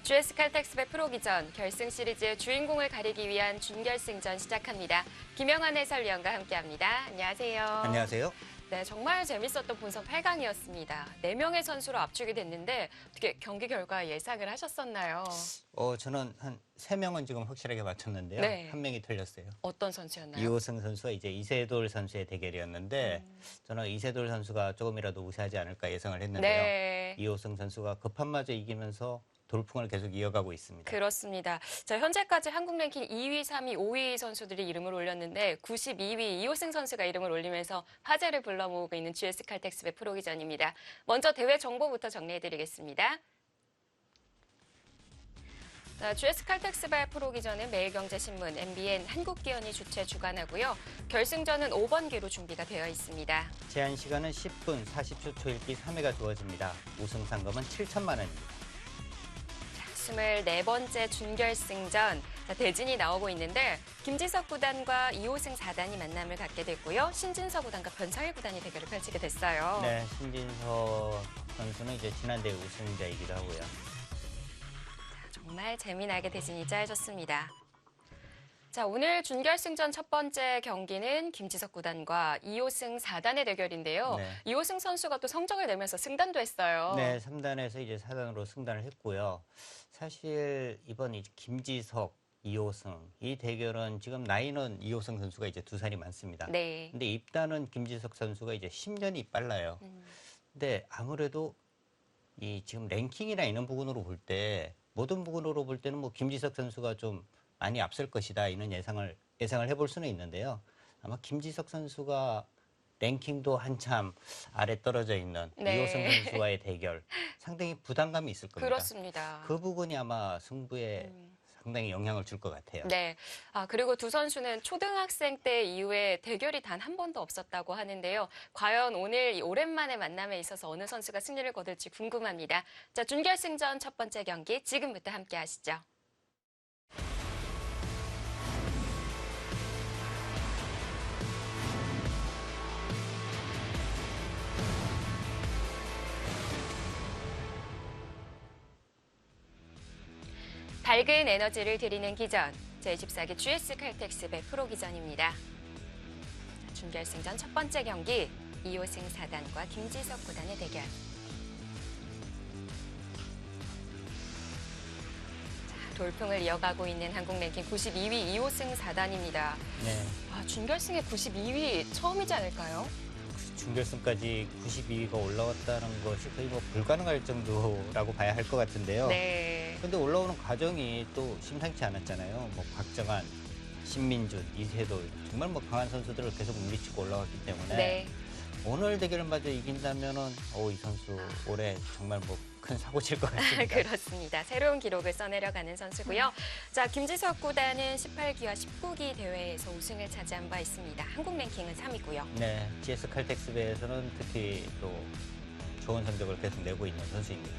GS 칼텍스배 프로기전 결승 시리즈 주인공을 가리기 위한 준결승전 시작합니다. 김영환 해설위원과 함께합니다. 안녕하세요. 안녕하세요. 네, 정말 재밌었던 본선 8강이었습니다. 4명의 선수로 압축이 됐는데 어떻게 경기 결과 예상을 하셨었나요? 저는 한 3명은 지금 확실하게 맞췄는데요. 네. 한 명이 틀렸어요. 어떤 선수였나요? 이호승 선수와 이제 이세돌 선수의 대결이었는데 저는 이세돌 선수가 조금이라도 우세하지 않을까 예상을 했는데요. 네. 이호승 선수가 급한마저 이기면서 돌풍을 계속 이어가고 있습니다. 그렇습니다. 자, 현재까지 한국 랭킹 2위, 3위, 5위 선수들이 이름을 올렸는데 92위 이호승 선수가 이름을 올리면서 화제를 불러 모으고 있는 GS 칼텍스배 프로기전입니다. 먼저 대회 정보부터 정리해드리겠습니다. GS 칼텍스배 프로기전은 매일경제신문, MBN, 한국기원이 주최 주관하고요. 결승전은 5번기로 준비가 되어 있습니다. 제한 시간은 10분 40초 초읽기 3회가 주어집니다. 우승 상금은 7천만 원입니다. 24번째 준결승전, 대진이 나오고 있는데 김지석 구단과 이호승 4단이 만남을 갖게 됐고요. 신진서 구단과 변창일 구단이 대결을 펼치게 됐어요. 네, 신진서 선수는 이제 지난 대회 우승자이기도 하고요. 정말 재미나게 대진이 짜여졌습니다. 자, 오늘 준결승전 첫 번째 경기는 김지석 구단과 이호승 4단의 대결인데요. 네. 이호승 선수가 또 성적을 내면서 승단도 했어요. 네, 3단에서 이제 4단으로 승단을 했고요. 사실 이번 이제 김지석, 이호승 이 대결은 지금 나이는 이호승 선수가 이제 2살이 많습니다. 네. 근데 입단은 김지석 선수가 이제 10년이 빨라요. 근데 아무래도 이 지금 랭킹이나 이런 부분으로 볼 때 모든 부분으로 볼 때는 뭐 김지석 선수가 좀 많이 앞설 것이다 이런 예상을 해볼 수는 있는데요. 아마 김지석 선수가 랭킹도 한참 아래 떨어져 있는 네. 이호승 선수와의 대결 상당히 부담감이 있을 겁니다. 그렇습니다. 그 부분이 아마 승부에 상당히 영향을 줄 것 같아요. 네. 그리고 두 선수는 초등학생 때 이후에 대결이 단 한 번도 없었다고 하는데요. 과연 오늘 이 오랜만에 만남에 있어서 어느 선수가 승리를 거둘지 궁금합니다. 자, 준결승전 첫 번째 경기 지금부터 함께 하시죠. 밝은 에너지를 드리는 기전, 제24기 GS 칼텍스배 프로기전입니다. 준결승전 첫 번째 경기, 이호승 4단과 김지석 구단의 대결. 자, 돌풍을 이어가고 있는 한국 랭킹 92위 이호승 4단입니다. 네. 준결승에 92위 처음이지 않을까요? 준결승까지 92위가 올라왔다는 것이 거의 뭐 불가능할 정도라고 봐야 할 것 같은데요. 네. 근데 올라오는 과정이 또 심상치 않았잖아요. 뭐 박정환, 신민준, 이세돌 정말 뭐 강한 선수들을 계속 물리치고 올라왔기 때문에 네. 오늘 대결마저 이긴다면은 이 선수 올해 정말 뭐 큰 사고 칠 것 같습니다. 그렇습니다. 새로운 기록을 써내려가는 선수고요. 자, 김지석 구단은 18기와 19기 대회에서 우승을 차지한 바 있습니다. 한국 랭킹은 3위고요. 네, GS 칼텍스배에서는 특히 또 좋은 성적을 계속 내고 있는 선수입니다.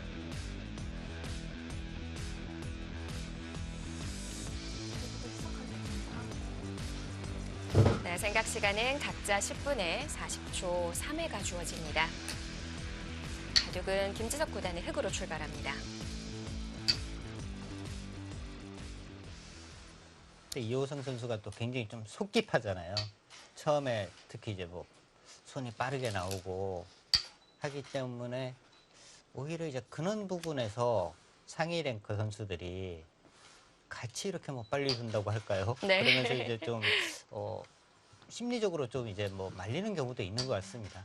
네, 생각 시간은 각자 10분에 40초 3회가 주어집니다. 바둑은 김지석 구단의 흑으로 출발합니다. 이호승 선수가 또 굉장히 좀 속기파잖아요. 처음에 특히 이제 뭐 손이 빠르게 나오고 하기 때문에 오히려 이제 그런 부분에서 상위 랭크 선수들이 같이 이렇게 뭐 빨리 준다고 할까요? 네. 그러면서 이제 좀 심리적으로 좀 이제 뭐 말리는 경우도 있는 것 같습니다.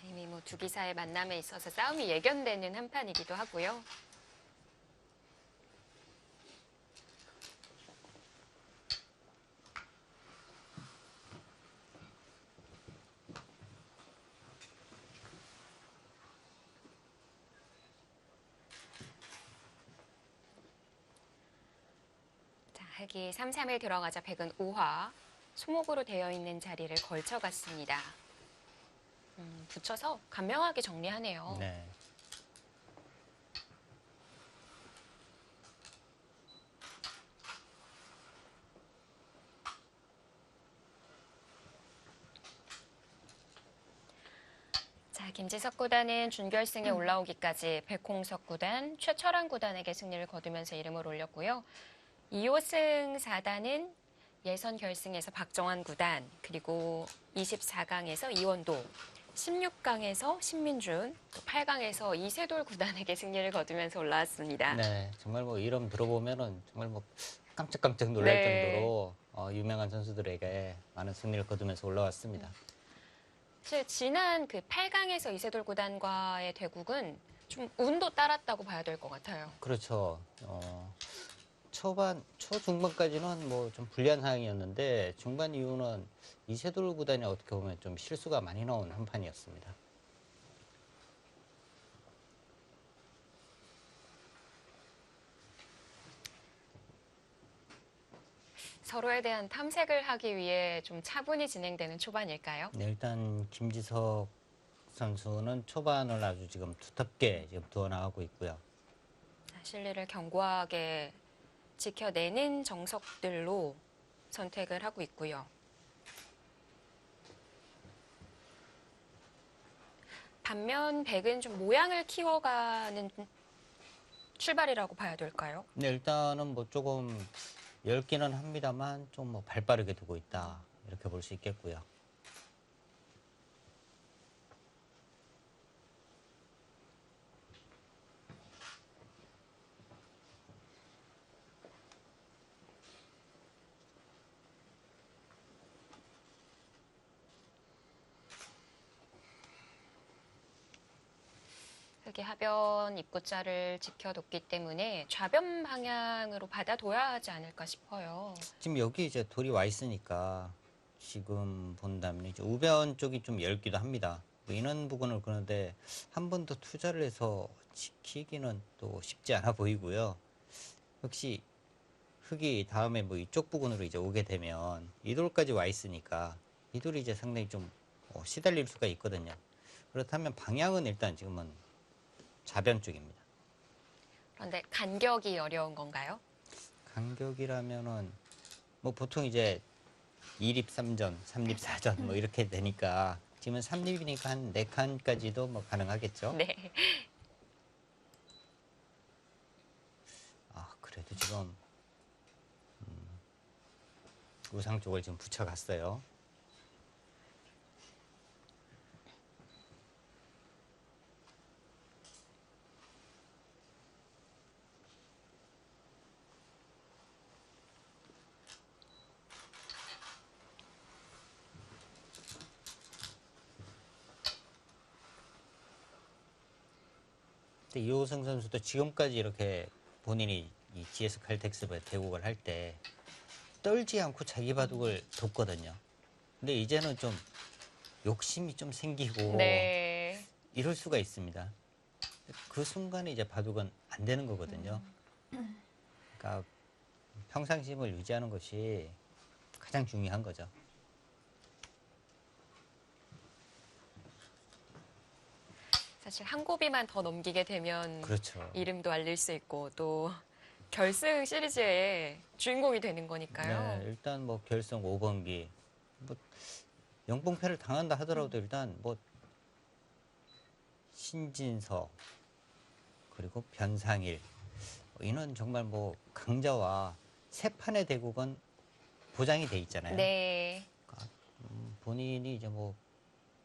이미 뭐 두 기사의 만남에 있어서 싸움이 예견되는 한 판이기도 하고요. 자, 학이 3-3일 들어가자 백은 5화. 소목으로 되어 있는 자리를 걸쳐갔습니다. 붙여서 간명하게 정리하네요. 네. 자, 김지석 구단은 준결승에 올라오기까지 백홍석 구단, 최철환 구단에게 승리를 거두면서 이름을 올렸고요. 2호승 4단은 예선 결승에서 박정환 구단, 그리고 24강에서 이원도, 16강에서 신민준, 또 8강에서 이세돌 구단에게 승리를 거두면서 올라왔습니다. 네, 정말 뭐 이름 들어보면은 정말 뭐 깜짝깜짝 놀랄 네. 정도로 유명한 선수들에게 많은 승리를 거두면서 올라왔습니다. 사실 지난 그 8강에서 이세돌 구단과의 대국은 좀 운도 따랐다고 봐야 될 것 같아요. 그렇죠. 초중반까지는 뭐 좀 불리한 상황이었는데 중반 이후는 이세돌 구단이 어떻게 보면 좀 실수가 많이 나온 한 판이었습니다. 서로에 대한 탐색을 하기 위해 좀 차분히 진행되는 초반일까요? 네, 일단 김지석 선수는 초반을 아주 지금 두텁게 지금 두어 나가고 있고요. 실리를 견고하게 지켜내는 정석들로 선택을 하고 있고요. 반면 백은 좀 모양을 키워가는 출발이라고 봐야 될까요? 네, 일단은 뭐 조금 얇기는 합니다만 좀 뭐 발빠르게 두고 있다 이렇게 볼 수 있겠고요. 흙이 하변 입구자를 지켜뒀기 때문에 좌변 방향으로 받아둬야 하지 않을까 싶어요. 지금 여기 이제 돌이 와 있으니까 지금 본다면 이제 우변 쪽이 좀 얇기도 합니다. 뭐 이런 부분을 그런데 한 번 더 투자를 해서 지키기는 또 쉽지 않아 보이고요. 역시 흙이 다음에 뭐 이쪽 부분으로 이제 오게 되면 이 돌까지 와 있으니까 이 돌이 이제 상당히 좀 시달릴 수가 있거든요. 그렇다면 방향은 일단 지금은 좌변 쪽입니다. 그런데 간격이 어려운 건가요? 간격이라면은 뭐 보통 이제 2립 3전, 3립 4전 뭐 이렇게 되니까 지금은 3립이니까 한 4칸까지도 뭐 가능하겠죠. 네. 아, 그래도 지금 우상 쪽을 지금 붙여갔어요. 근데 이호승 선수도 지금까지 이렇게 본인이 이 GS 칼텍스 대국을 할 때 떨지 않고 자기 바둑을 뒀거든요. 근데 이제는 좀 욕심이 좀 생기고 네. 이럴 수가 있습니다. 그 순간에 이제 바둑은 안 되는 거거든요. 그러니까 평상심을 유지하는 것이 가장 중요한 거죠. 사실 한 고비만 더 넘기게 되면 그렇죠. 이름도 알릴 수 있고 또 결승 시리즈의 주인공이 되는 거니까요. 네, 일단 뭐 결승 5번기 뭐 영봉패를 당한다 하더라도 일단 뭐 신진서 그리고 변상일 이는 정말 뭐 강자와 세 판의 대국은 보장이 돼 있잖아요. 네. 그러니까 본인이 이제 뭐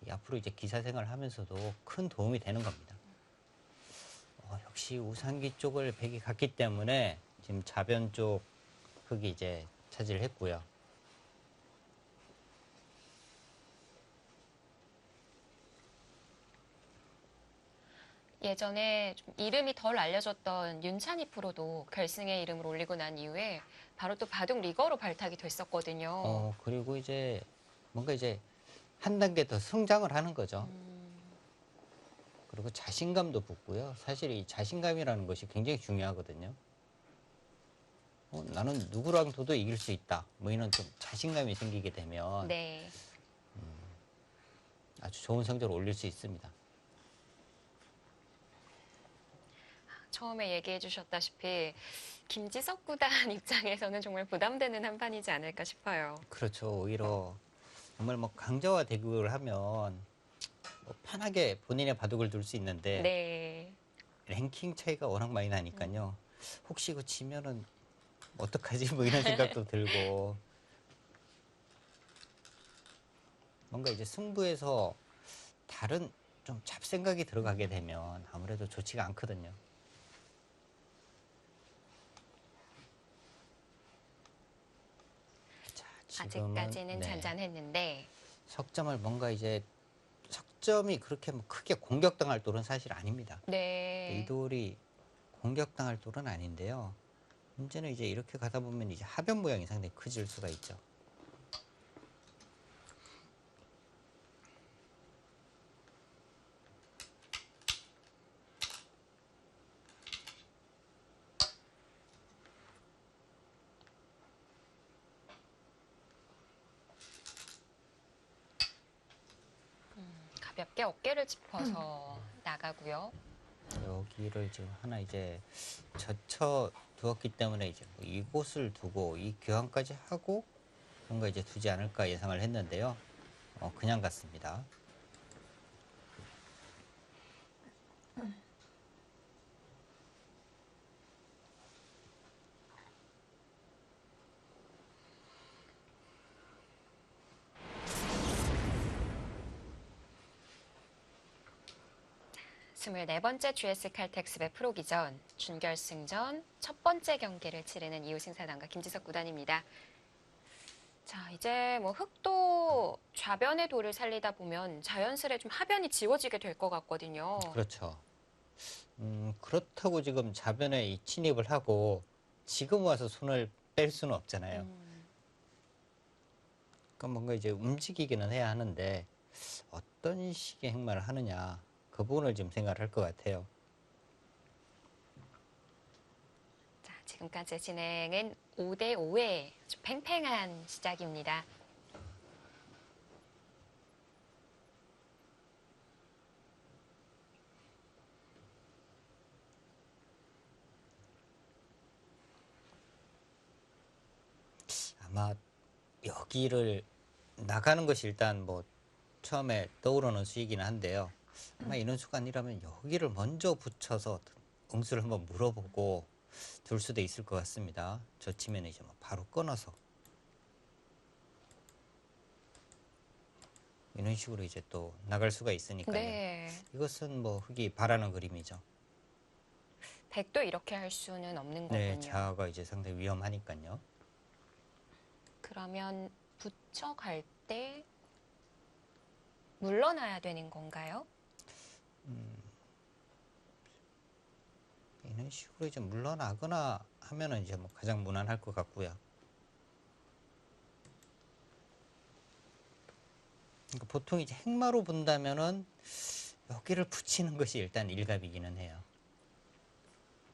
앞으로 이제 기사 생활을 하면서도 큰 도움이 되는 겁니다. 역시 우상기 쪽을 백이 갔기 때문에 지금 좌변 쪽 흙이 이제 차지를 했고요. 예전에 좀 이름이 덜 알려졌던 윤찬희 프로도 결승에 이름을 올리고 난 이후에 바로 또 바둑 리거로 발탁이 됐었거든요. 그리고 이제 뭔가 이제 한 단계 더 성장을 하는 거죠. 그리고 자신감도 붙고요. 사실 이 자신감이라는 것이 굉장히 중요하거든요. 나는 누구랑 둬도 이길 수 있다. 뭐 이런 좀 자신감이 생기게 되면 네. 아주 좋은 성적을 올릴 수 있습니다. 처음에 얘기해 주셨다시피 김지석 구단 입장에서는 정말 부담되는 한 판이지 않을까 싶어요. 그렇죠. 오히려 정말 뭐 강자와 대결을 하면 편하게 본인의 바둑을 둘 수 있는데 네. 랭킹 차이가 워낙 많이 나니까요. 혹시 이거 지면은 어떡하지? 뭐 이런 생각도 들고 뭔가 이제 승부에서 다른 좀 잡생각이 들어가게 되면 아무래도 좋지가 않거든요. 자, 지금은 아직까지는 네, 잔잔했는데 석점을 뭔가 이제 석점이 그렇게 뭐 크게 공격당할 돌은 사실 아닙니다. 이 네. 돌이 공격당할 돌은 아닌데요. 문제는 이제 이렇게 가다 보면 이제 하변 모양이 상당히 커질 수가 있죠. 가볍게 어깨를 짚어서 나가고요. 여기를 지금 하나 이제 젖혀 두었기 때문에 이제 뭐 이곳을 두고 이 교환까지 하고 뭔가 이제 두지 않을까 예상을 했는데요. 그냥 갔습니다. 스물네 번째 GS 칼텍스배 프로기전 준결승전 첫 번째 경기를 치르는 이호승사단과 김지석 구단입니다. 자, 이제 뭐 흑도 좌변의 돌을 살리다 보면 자연스레 좀 하변이 지워지게 될 것 같거든요. 그렇죠. 그렇다고 지금 자변에 이 침입을 하고 지금 와서 손을 뺄 수는 없잖아요. 그러니까 뭔가 이제 움직이기는 해야 하는데 어떤 식의 행마를 하느냐 그 부분을 지금 생각을 할 것 같아요. 자, 지금까지 진행은 5대 5의 팽팽한 시작입니다. 아마 여기를 나가는 것이 일단 뭐 처음에 떠오르는 수이기는 한데요. 아마 이런 수가 아니라면 여기를 먼저 붙여서 응수를 한번 물어보고 둘 수도 있을 것 같습니다. 저 치면 이제 뭐 바로 끊어서 이런 식으로 이제 또 나갈 수가 있으니까요. 네. 이것은 뭐 흑이 바라는 그림이죠. 백도 이렇게 할 수는 없는 네, 거군요. 자아가 이제 상당히 위험하니까요. 그러면 붙여갈 때 물러나야 되는 건가요? 이런 식으로 이제 물러나거나 하면은 이제 뭐 가장 무난할 것 같고요. 그러니까 보통 이제 행마로 본다면은 여기를 붙이는 것이 일단 일갑이기는 해요.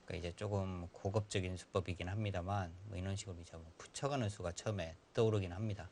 그러니까 이제 조금 고급적인 수법이긴 합니다만 뭐 이런 식으로 이제 뭐 붙여가는 수가 처음에 떠오르긴 합니다.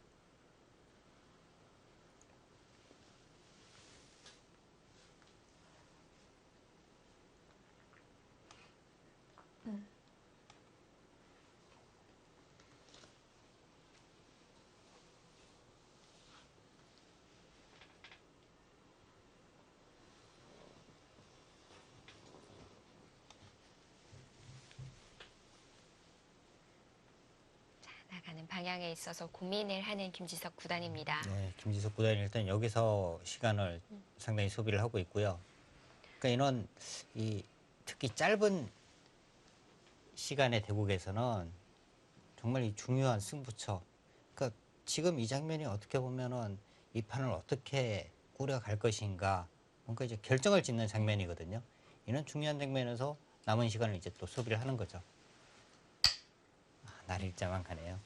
나가는 방향에 있어서 고민을 하는 김지석 구단입니다. 네, 김지석 구단이 일단 여기서 시간을 상당히 소비를 하고 있고요. 그러니까 이런 이 특히 짧은 시간의 대국에서는 정말 이 중요한 승부처. 그러니까 지금 이 장면이 어떻게 보면은 이 판을 어떻게 꾸려갈 것인가 뭔가 이제 결정을 짓는 장면이거든요. 이런 중요한 장면에서 남은 시간을 이제 또 소비를 하는 거죠. 날일자만 가네요.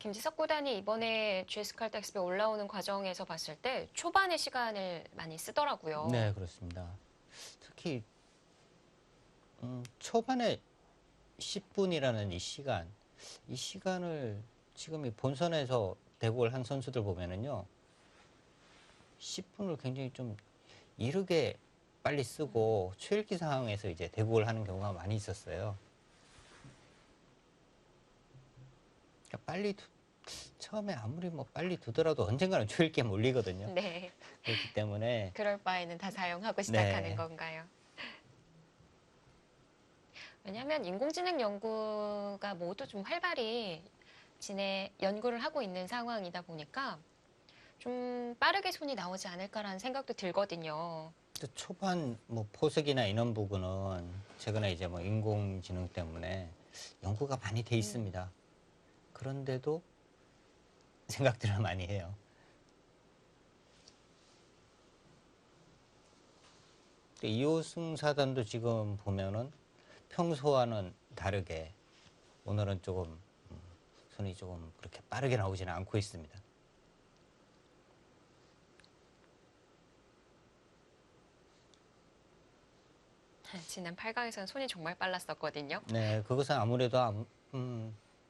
김지석 구단이 이번에 GS 칼텍스배 올라오는 과정에서 봤을 때 초반의 시간을 많이 쓰더라고요. 네, 그렇습니다. 특히 초반에 10분이라는 이 시간을 지금 이 본선에서 대국을 한 선수들 보면은요, 10분을 굉장히 좀 이르게 빨리 쓰고 최일기 상황에서 이제 대국을 하는 경우가 많이 있었어요. 그러니까 빨리 처음에 아무리 뭐 빨리 두더라도 언젠가는 초읽기에 몰리거든요. 네. 그렇기 때문에 그럴 바에는 다 사용하고 시작하는 네. 건가요? 왜냐하면 인공지능 연구가 모두 좀 활발히 연구를 하고 있는 상황이다 보니까 좀 빠르게 손이 나오지 않을까라는 생각도 들거든요. 또 초반 뭐 포석이나 이런 부분은 최근에 이제 뭐 인공지능 때문에 연구가 많이 돼 있습니다. 그런데도 생각들을 많이 해요. 이호승사단도 지금 보면은 평소와는 다르게 오늘은 조금 손이 조금 그렇게 빠르게 나오지는 않고 있습니다. 지난 8강에서는 손이 정말 빨랐었거든요. 네, 그것은 아무래도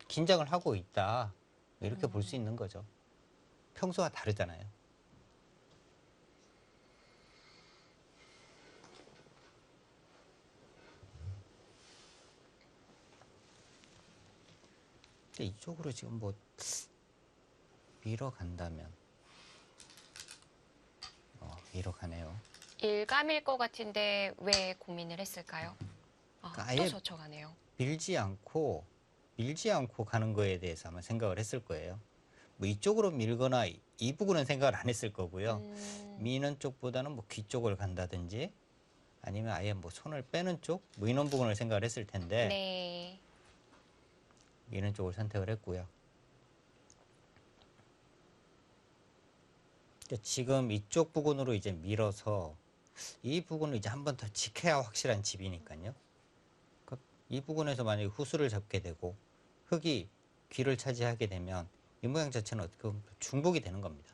긴장을 하고 있다 이렇게 볼 수 있는 거죠. 평소와 다르잖아요. 근데 이쪽으로 지금 뭐 밀어간다면 밀어가네요. 일감일 것 같은데 왜 고민을 했을까요? 그러니까 또 아예 젖혀가네요. 밀지 않고 가는 거에 대해서 아마 생각을 했을 거예요. 뭐 이쪽으로 밀거나 이 부분은 생각을 안 했을 거고요. 미는 쪽보다는 뭐 귀 쪽을 간다든지 아니면 아예 뭐 손을 빼는 쪽 뭐 이런 부분을 생각을 했을 텐데 네. 미는 쪽을 선택을 했고요. 지금 이쪽 부분으로 이제 밀어서 이 부분을 이제 한 번 더 지켜야 확실한 집이니까요. 이 부분에서 만약에 후수를 잡게 되고 흙이 귀를 차지하게 되면 이 모양 자체는 어떻게 보면 중복이 되는 겁니다.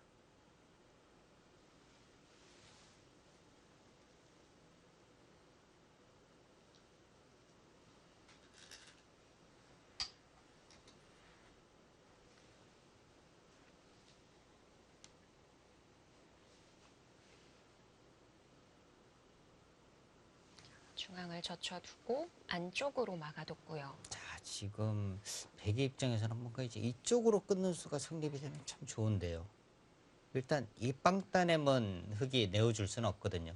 중앙을 젖혀두고 안쪽으로 막아뒀고요. 자, 지금 백의 입장에서는 뭔가 이제 이쪽으로 끊는 수가 성립이 되면 참 좋은데요. 일단 이 빵단에만 흙이 내어줄 수는 없거든요.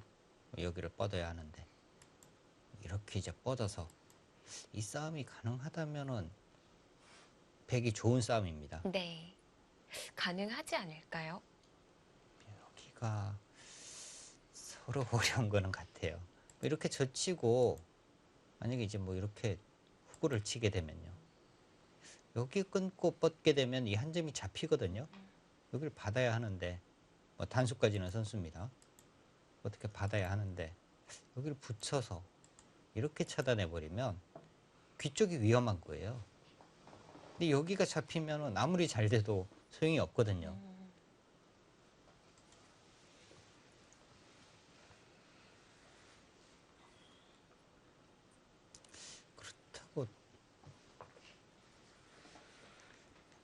여기를 뻗어야 하는데 이렇게 이제 뻗어서 이 싸움이 가능하다면은 백이 좋은 싸움입니다. 네. 가능하지 않을까요? 여기가 서로 어려운 거는 같아요. 이렇게 젖히고 만약에 이제 뭐 이렇게 후구를 치게 되면요. 여기 끊고 뻗게 되면 이 한 점이 잡히거든요. 여기를 받아야 하는데 뭐 단수까지는 선수입니다. 어떻게 받아야 하는데 여기를 붙여서 이렇게 차단해 버리면 귀 쪽이 위험한 거예요. 근데 여기가 잡히면은 아무리 잘 돼도 소용이 없거든요. 그렇다고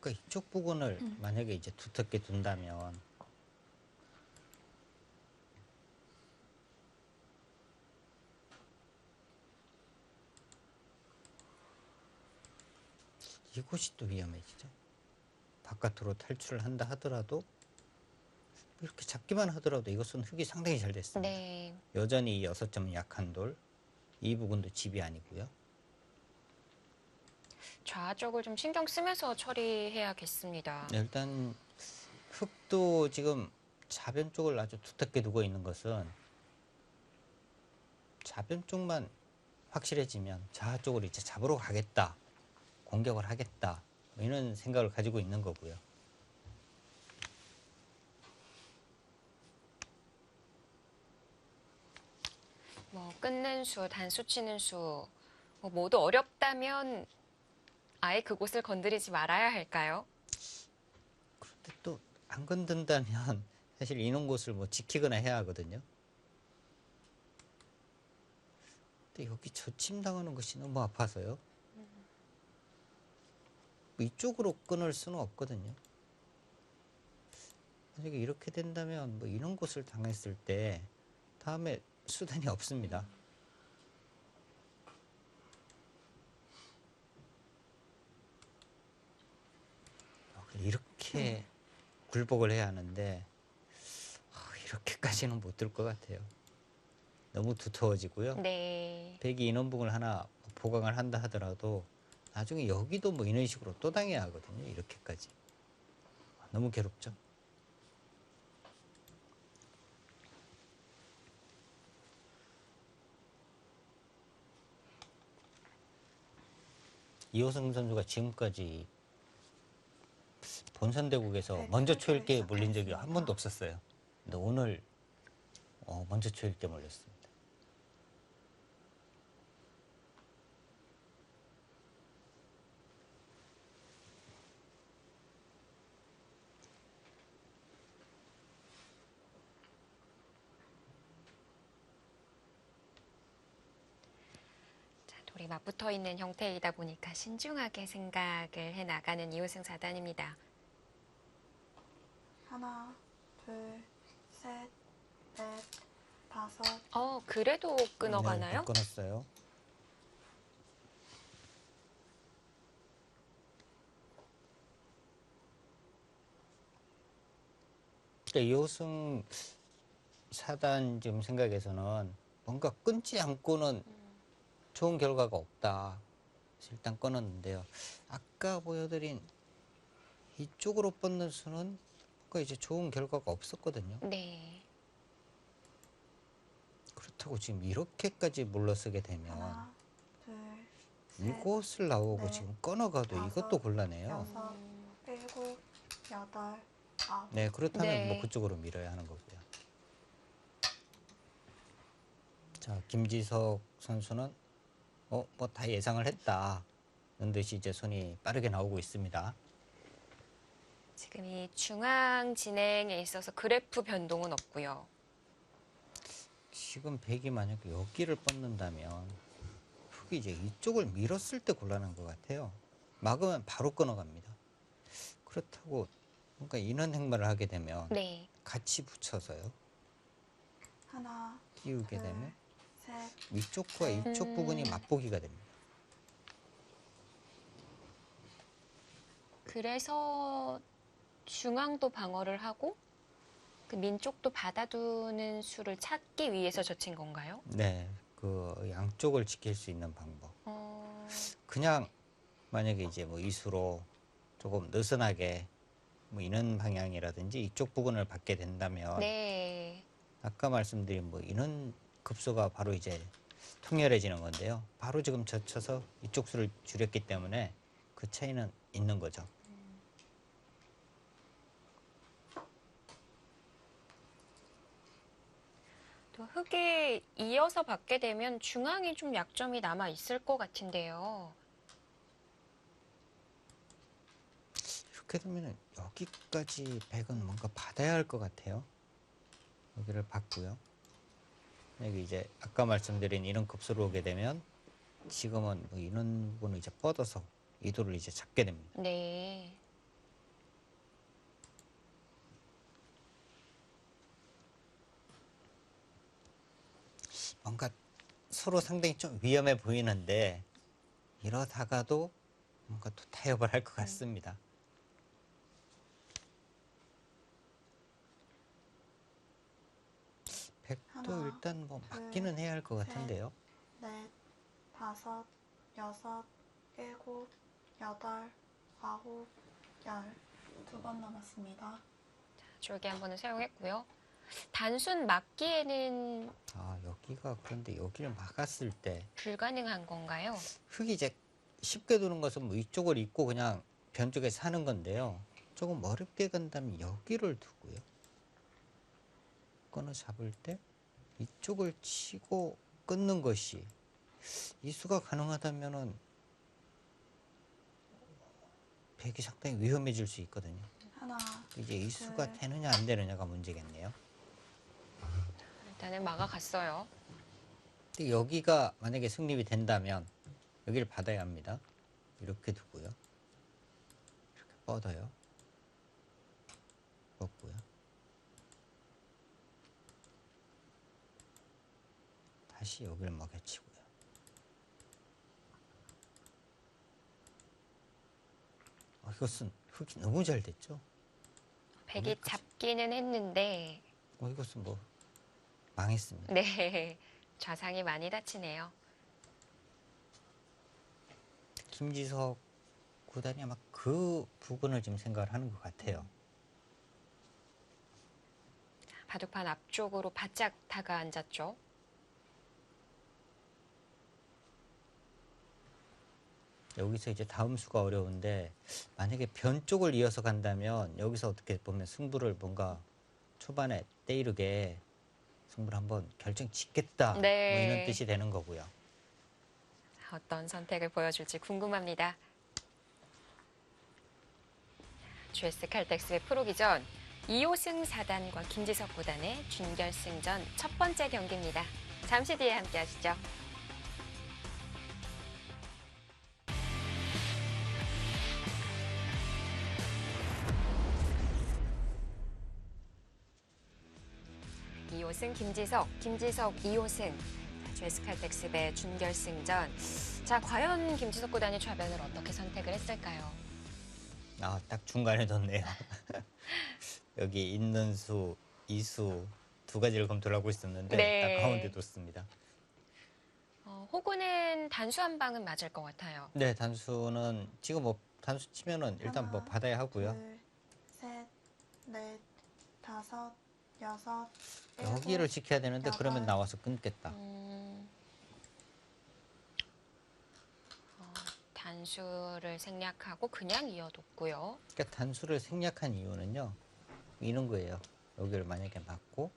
그러니까 이쪽 부분을 만약에 이제 두텁게 둔다면 이곳이 또 위험해지죠. 바깥으로 탈출을 한다 하더라도 이렇게 잡기만 하더라도 이것은 흙이 상당히 잘 됐습니다. 네. 여전히 6점 약한 돌, 이 부분도 집이 아니고요. 좌쪽을 좀 신경 쓰면서 처리해야겠습니다. 일단 흙도 지금 좌변 쪽을 아주 두텁게 두고 있는 것은 좌변 쪽만 확실해지면 좌 쪽으로 이제 잡으러 가겠다, 공격을 하겠다 뭐 이런 생각을 가지고 있는 거고요. 뭐 끊는 수, 단수 치는 수 모두 어렵다면 아예 그곳을 건드리지 말아야 할까요? 그런데 또 안 건든다면 사실 이런 곳을 뭐 지키거나 해야 하거든요. 근데 여기 저침당하는 것이 너무 아파서요. 뭐 이쪽으로 끊을 수는 없거든요. 만약에 이렇게 된다면 뭐 이런 곳을 당했을 때 다음에 수단이 없습니다. 이렇게 굴복을 해야 하는데 이렇게까지는 못 들 것 같아요. 너무 두터워지고요. 네. 백이 인원붕을 하나 보강을 한다 하더라도 나중에 여기도 뭐 이런 식으로 또 당해야 하거든요. 이렇게까지. 너무 괴롭죠. 이호승 선수가 지금까지 본선 대국에서 먼저 초읽기에 몰린 적이 한 번도 없었어요. 근데 오늘 먼저 초읽기에 몰렸습니다. 자, 돌이 맞붙어 있는 형태이다 보니까 신중하게 생각을 해 나가는 이호승 4단입니다. 하나, 둘, 셋, 넷, 다섯. 그래도 끊어가나요? 네, 끊었어요. 그러니까 이호승 4단 지금 생각에서는 뭔가 끊지 않고는 좋은 결과가 없다. 그래서 일단 끊었는데요. 아까 보여드린 이쪽으로 뻗는 수는 뭔가 이제 좋은 결과가 없었거든요. 네. 그렇다고 지금 이렇게까지 물러서게 되면 하나, 둘, 셋, 이곳을 나오고 넷, 지금 끊어가도 다섯, 이것도 곤란해요. 여섯, 일곱, 여덟, 아홉. 네, 그렇다면 네. 뭐 그쪽으로 밀어야 하는 거고요. 자, 김지석 선수는 뭐 다 예상을 했다. 는 듯이 이제 손이 빠르게 나오고 있습니다. 지금 이 중앙 진행에 있어서 그래프 변동은 없고요. 지금 백이 만약에 여기를 뻗는다면 흙이 이제 이쪽을 밀었을 때 곤란한 것 같아요. 막으면 바로 끊어갑니다. 그렇다고 뭔가 인원 행마를 하게 되면 네. 같이 붙여서요. 하나, 끼우게 둘, 되면 셋, 위쪽과 이쪽 부분이 맛보기가 됩니다. 그래서 중앙도 방어를 하고 그 민쪽도 받아두는 수를 찾기 위해서 젖힌 건가요? 네, 그 양쪽을 지킬 수 있는 방법. 그냥 만약에 이제 뭐 이수로 조금 느슨하게 뭐 이런 방향이라든지 이쪽 부분을 받게 된다면 네. 아까 말씀드린 뭐 이런 급소가 바로 이제 통렬해지는 건데요. 바로 지금 젖혀서 이쪽 수를 줄였기 때문에 그 차이는 있는 거죠. 또 흙에 이어서 받게 되면 중앙이 좀 약점이 남아 있을 것 같은데요. 이렇게 되면 여기까지 백은 뭔가 받아야 할 것 같아요. 여기를 받고요. 여기 이제 아까 말씀드린 이런 급소로 오게 되면 지금은 뭐 이런 부분을 이제 뻗어서 이도를 이제 잡게 됩니다. 네. 뭔가 서로 상당히 좀 위험해 보이는데 이러다가도 뭔가 또 타협을 할 것 같습니다. 백도 하나, 일단 뭐 둘, 맞기는 해야 할 것 셋. 같은데요. 넷, 다섯, 여섯, 일곱, 여덟, 아홉, 열. 2번 남았습니다. 줄기 한 번은 사용했고요. 단순 막기에는 아, 여기가 그런데 여기를 막았을 때 불가능한 건가요? 흙이 이제 쉽게 두는 것은 뭐 이쪽을 잇고 그냥 변 쪽에 사는 건데요. 조금 어렵게 간다면 여기를 두고요. 끊어 잡을 때 이쪽을 치고 끊는 것이 이수가 가능하다면은 백이 상당히 위험해질 수 있거든요. 하나, 이제 이수가 둘, 되느냐 안 되느냐가 문제겠네요. 일단은 막아갔어요. 근데 여기가 만약에 승립이 된다면 여기를 받아야 합니다. 이렇게 두고요. 이렇게 뻗어요. 뻗고요. 다시 여기를 먹여치고요. 이것은 흙이 너무 잘 됐죠. 백이 잡기는 했는데 이것은 뭐 망했습니다. 네, 좌상이 많이 다치네요. 김지석 구단이 아마 그 부분을 지금 생각을 하는 것 같아요. 바둑판 앞쪽으로 바짝 다가 앉았죠. 여기서 이제 다음 수가 어려운데 만약에 변 쪽을 이어서 간다면 여기서 어떻게 보면 승부를 뭔가 초반에 때이르게 승부를 한번 결정 짓겠다 네. 뭐 이런 뜻이 되는 거고요. 어떤 선택을 보여줄지 궁금합니다. GS 칼텍스의 프로기전 2호승 4단과 김지석 구단의 준결승전 첫 번째 경기입니다. 잠시 뒤에 함께 하시죠. 이호승 김지석, 김지석 2호승. GS 칼텍스의 준결승전. 자, 과연 김지석 구단이 좌변을 어떻게 선택을 했을까요? 딱 중간에 뒀네요. 여기 있는 수, 이수 두 가지를 검토를 하고 있었는데 네. 딱 가운데 뒀습니다. 호구는 단수 한 방은 맞을 것 같아요. 네, 단수는 지금 뭐 단수 치면은 일단 뭐 하나, 받아야 하고요. 둘, 셋, 넷, 다섯, 여섯, 여기를 일곱, 지켜야 되는데 그러면 여덟. 나와서 끊겠다. 단수를 생략하고 그냥 이어뒀고요. 그러니까 단수를 생략한 이유는요. 이런 거예요. 여기를 만약에 맞고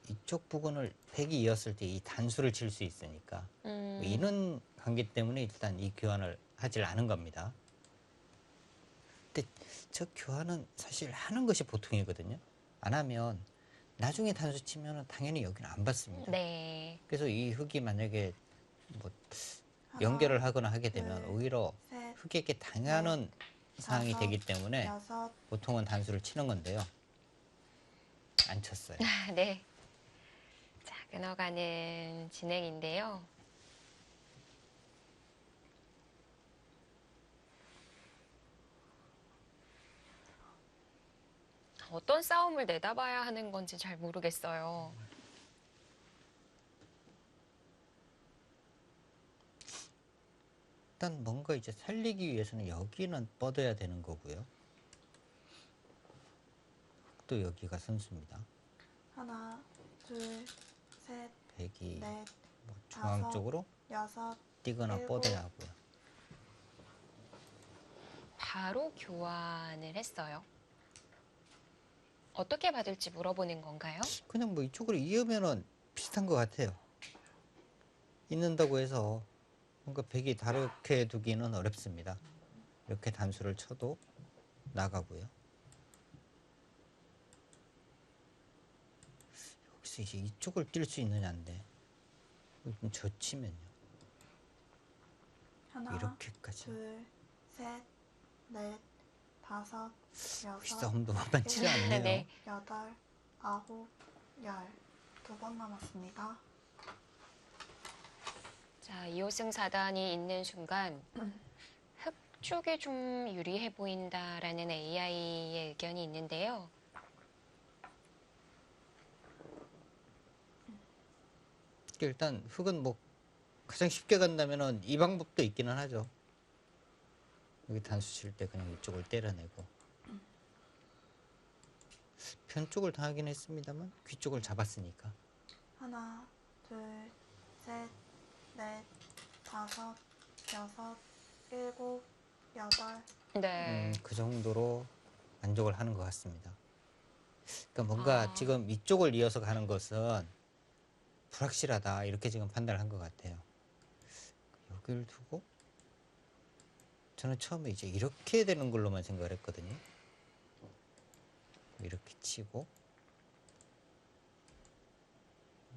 이쪽 부분을 백이 이었을 때 이 단수를 칠 수 있으니까 이런 관계 때문에 일단 이 교환을 하질 않은 겁니다. 근데 저 교환은 사실 하는 것이 보통이거든요. 안 하면 나중에 단수 치면 당연히 여기는 안 받습니다. 네. 그래서 이 흙이 만약에 뭐 하나, 연결을 하거나 하게 되면 둘, 오히려 셋, 흙에게 당하는 상황이 다섯, 되기 때문에 여섯, 보통은 단수를 치는 건데요. 안 쳤어요. 네. 자, 끊어가는 진행인데요. 어떤 싸움을 내다봐야 하는 건지 잘 모르겠어요. 일단 뭔가 이제 살리기 위해서는 여기는 뻗어야 되는 거고요. 또 여기가 선수입니다. 하나, 둘, 셋, 백이 넷, 뭐 중앙 다섯, 쪽으로 여섯, 뛰거나 일곱. 뻗어야 하고요. 바로 교환을 했어요. 어떻게 받을지 물어보는 건가요? 그냥 뭐 이쪽으로 이으면은 비슷한 것 같아요. 있는다고 해서 뭔가 백이 다르게 두기는 어렵습니다. 이렇게 단수를 쳐도 나가고요. 여기서 이제 이쪽을 뛸 수 있느냐인데 좀 젖히면요. 하나, 이렇게까지. 둘, 셋, 넷, 다섯, 여섯, 싸움도 만만치 않네요. 네. 여덟, 아홉, 열. 2번 남았습니다. 자, 2호승 4단이 있는 순간 흑 쪽이 좀 유리해 보인다라는 AI의 의견이 있는데요. 일단 흙은 뭐 가장 쉽게 간다면은 이 방법도 있기는 하죠. 여기 단수 칠 때 그냥 이쪽을 때려내고 편 쪽을 당하긴 했습니다만 귀 쪽을 잡았으니까. 하나, 둘, 셋, 넷, 다섯, 여섯, 일곱, 여덟. 네. 그 정도로 만족을 하는 것 같습니다. 그러니까 뭔가 아. 지금 이쪽을 이어서 가는 것은 불확실하다 이렇게 지금 판단을 한 것 같아요. 여기를 두고 저는 처음에 이제 이렇게 되는 걸로만 생각을 했거든요. 이렇게 치고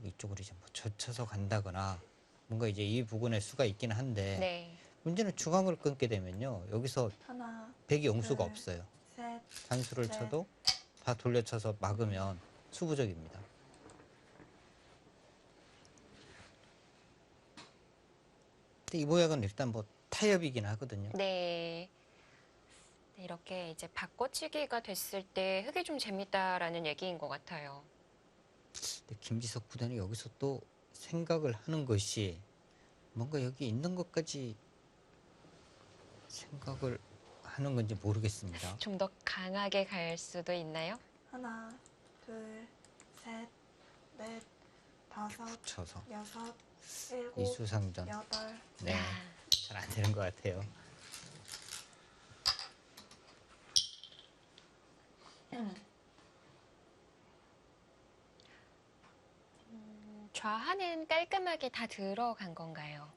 이쪽으로 이제 뭐 젖혀서 간다거나 뭔가 이제 이 부분에 수가 있긴 한데 네. 문제는 중앙을 끊게 되면요 여기서 하나, 백이 옹수가 둘, 없어요. 셋, 단수를 네. 쳐도 다 돌려쳐서 막으면 수부적입니다. 근데 이 모양은 일단 뭐 타협이긴 하거든요. 네. 네, 이렇게 이제 바꿔치기가 됐을 때 흙이 좀 재밌다라는 얘기인 것 같아요. 근데 김지석 구단이 여기서 또 생각을 하는 것이 뭔가 여기 있는 것까지 생각을 하는 건지 모르겠습니다. 좀 더 강하게 갈 수도 있나요? 하나, 둘, 셋, 넷, 다섯, 붙여서 여섯, 일곱, 이수상전. 여덟. 네, 잘 안 되는 것 같아요. 좌하는 깔끔하게 다 들어간 건가요?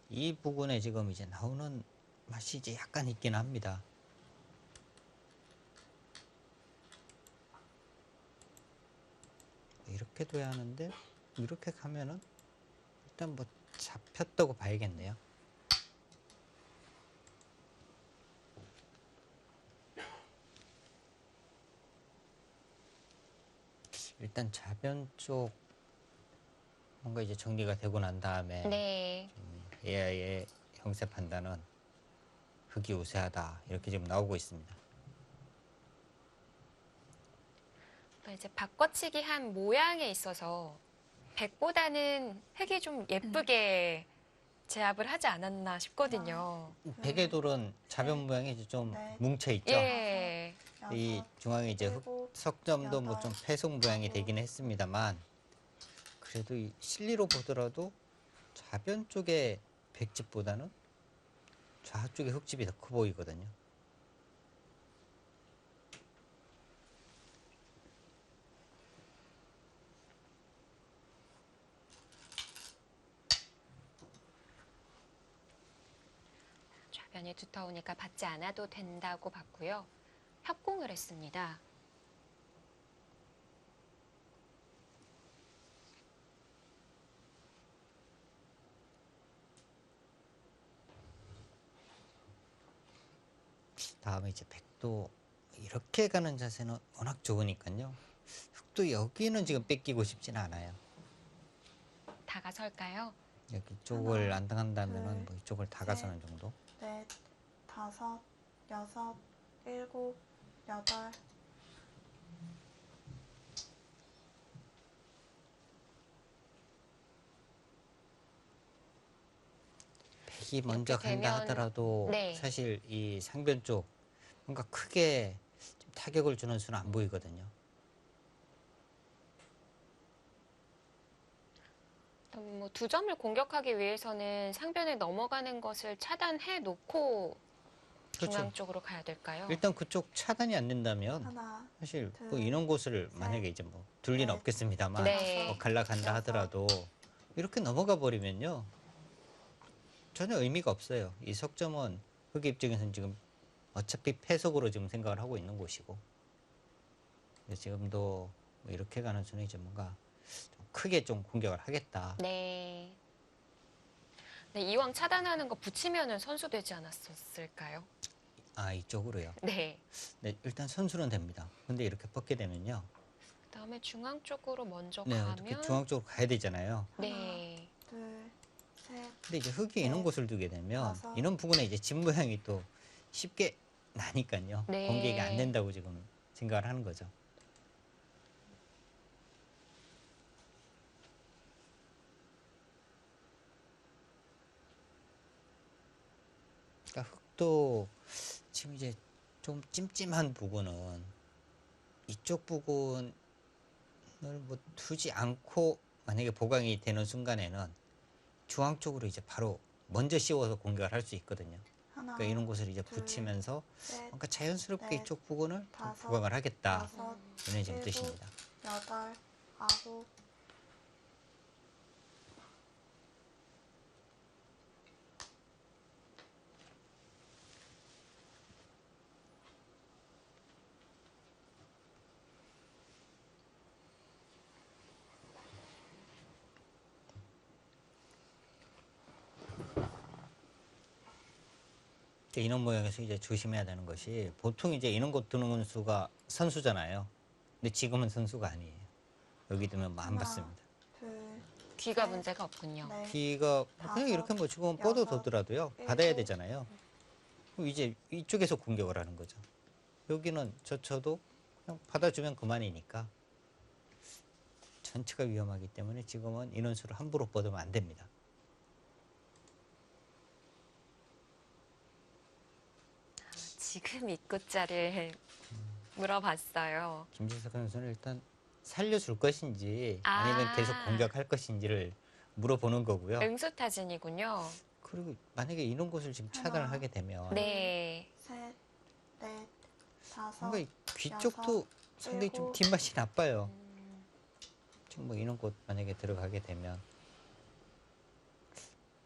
이 부분에 지금 이제 나오는 맛이 이제 약간 있긴 합니다. 이렇게 둬야 하는데 이렇게 가면은 일단 뭐 잡혔다고 봐야겠네요. 일단 좌변 쪽 뭔가 이제 정리가 되고 난 다음에 네. AI의 형세 판단은 흙이 우세하다 이렇게 지금 나오고 있습니다. 또 이제 바꿔치기 한 모양에 있어서 백보다는 흙이 좀 예쁘게 제압을 하지 않았나 싶거든요. 베개돌은 좌변 모양이 이제 좀 네. 뭉쳐 있죠. 예. 이 여섯, 중앙에 이제 일곱, 석점도 뭐 좀 여덟, 패속 모양이 아홉. 되긴 했습니다만 그래도 이 실리로 보더라도 좌변 쪽의 백집보다는 좌쪽의 흙집이 더 커 보이거든요. 좌변이 두터우니까 받지 않아도 된다고 봤고요. 협공을 했습니다. 다음에 이제 백도 이렇게 가는 자세는 워낙 좋으니까요. 흙도 여기는 지금 뺏기고 싶지는 않아요. 다가설까요? 여기 쪽을 하나, 안 당한다면은 둘, 뭐 이쪽을 다가서는 정도. 넷, 다섯, 여섯, 일곱, 여덟. 백이 먼저 간다 되면- 하더라도 네. 사실 이 상변 쪽 뭔가 크게 좀 타격을 주는 수는 안 보이거든요. 뭐 두 점을 공격하기 위해서는 상변에 넘어가는 것을 차단해 놓고 중앙 그렇죠. 쪽으로 가야 될까요? 일단 그쪽 차단이 안 된다면 하나, 사실 둘, 뭐 이런 곳을 셋, 만약에 이제 뭐 둘 리는 넷, 없겠습니다만 네. 뭐 갈라 간다 하더라도 이렇게 넘어가 버리면요 전혀 의미가 없어요. 이 석점은 흑 입장에서는 지금 어차피 패속으로 지금 생각을 하고 있는 곳이고 근데 지금도 뭐 이렇게 가는 수는 이제 뭔가 좀 크게 좀 공격을 하겠다. 네. 네, 이왕 차단하는 거 붙이면은 선수 되지 않았을까요? 아 이쪽으로요. 네. 네, 일단 선수는 됩니다. 근데 이렇게 뻗게 되면요. 그다음에 중앙 쪽으로 먼저 네, 가면 이렇게 중앙 쪽으로 가야 되잖아요. 네. 둘, 셋, 근데 이제 흙이 이런 네. 곳을 두게 되면 다섯. 이런 부분에 이제 집 모양이 또 쉽게 나니까요. 네. 공격이 안 된다고 지금 생각을 하는 거죠. 그러니까 흙도 지금 이제 좀 찜찜한 부분은 이쪽 부분을 뭐 두지 않고 만약에 보강이 되는 순간에는 중앙 쪽으로 이제 바로 먼저 씌워서 공격을 할 수 있거든요. 하나, 그러니까 이런 곳을 이제 둘, 붙이면서 셋, 뭔가 자연스럽게 넷, 이쪽 부분을 좀 다섯, 보강을 하겠다 여섯, 이런 지금 일곱, 뜻입니다. 여덟, 아홉. 이런 모양에서 이제 조심해야 되는 것이 보통 이제 이런 곳 두는 선수가 선수잖아요. 근데 지금은 선수가 아니에요. 여기 두면 뭐 안 하나, 받습니다. 둘, 귀가 셋, 문제가 없군요. 넷, 귀가 그냥 다섯, 이렇게 뭐 지금 뻗어 여섯, 두더라도요. 일곱. 받아야 되잖아요. 그럼 이제 이쪽에서 공격을 하는 거죠. 여기는 젖혀도 그냥 받아주면 그만이니까 전체가 위험하기 때문에 지금은 인원수를 함부로 뻗으면 안 됩니다. 지금 입구자를 물어봤어요. 김지석 선수는 일단 살려줄 것인지 아. 아니면 계속 공격할 것인지를 물어보는 거고요. 응수타진이군요. 그리고 만약에 이런 곳을 지금 차단을 하게 되면 네. 셋, 넷, 다섯, 뭔가 이 귀 쪽도 상당히 좀 일곱. 뒷맛이 나빠요. 지금 뭐 이런 곳 만약에 들어가게 되면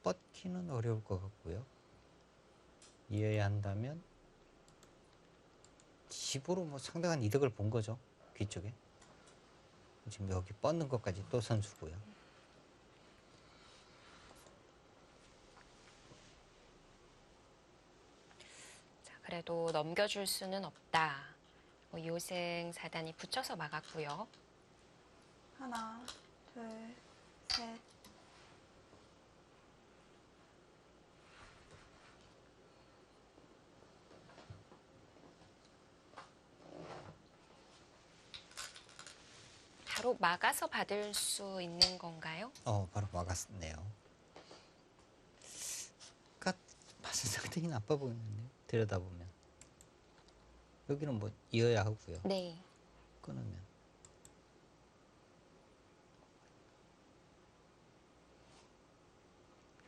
뻗기는 어려울 것 같고요. 이어야 한다면 집으로 뭐 상당한 이득을 본 거죠. 귀 쪽에. 지금 여기 뻗는 것까지 또 선수고요. 자, 그래도 넘겨줄 수는 없다. 뭐 요생 사단이 붙여서 막았고요. 하나, 둘, 셋, 바로 막아서 받을 수 있는 건가요? 바로 막았네요. 그러니까 맛은 상당히 나빠 보이는데 들여다보면 여기는 뭐 이어야 하고요. 네. 끊으면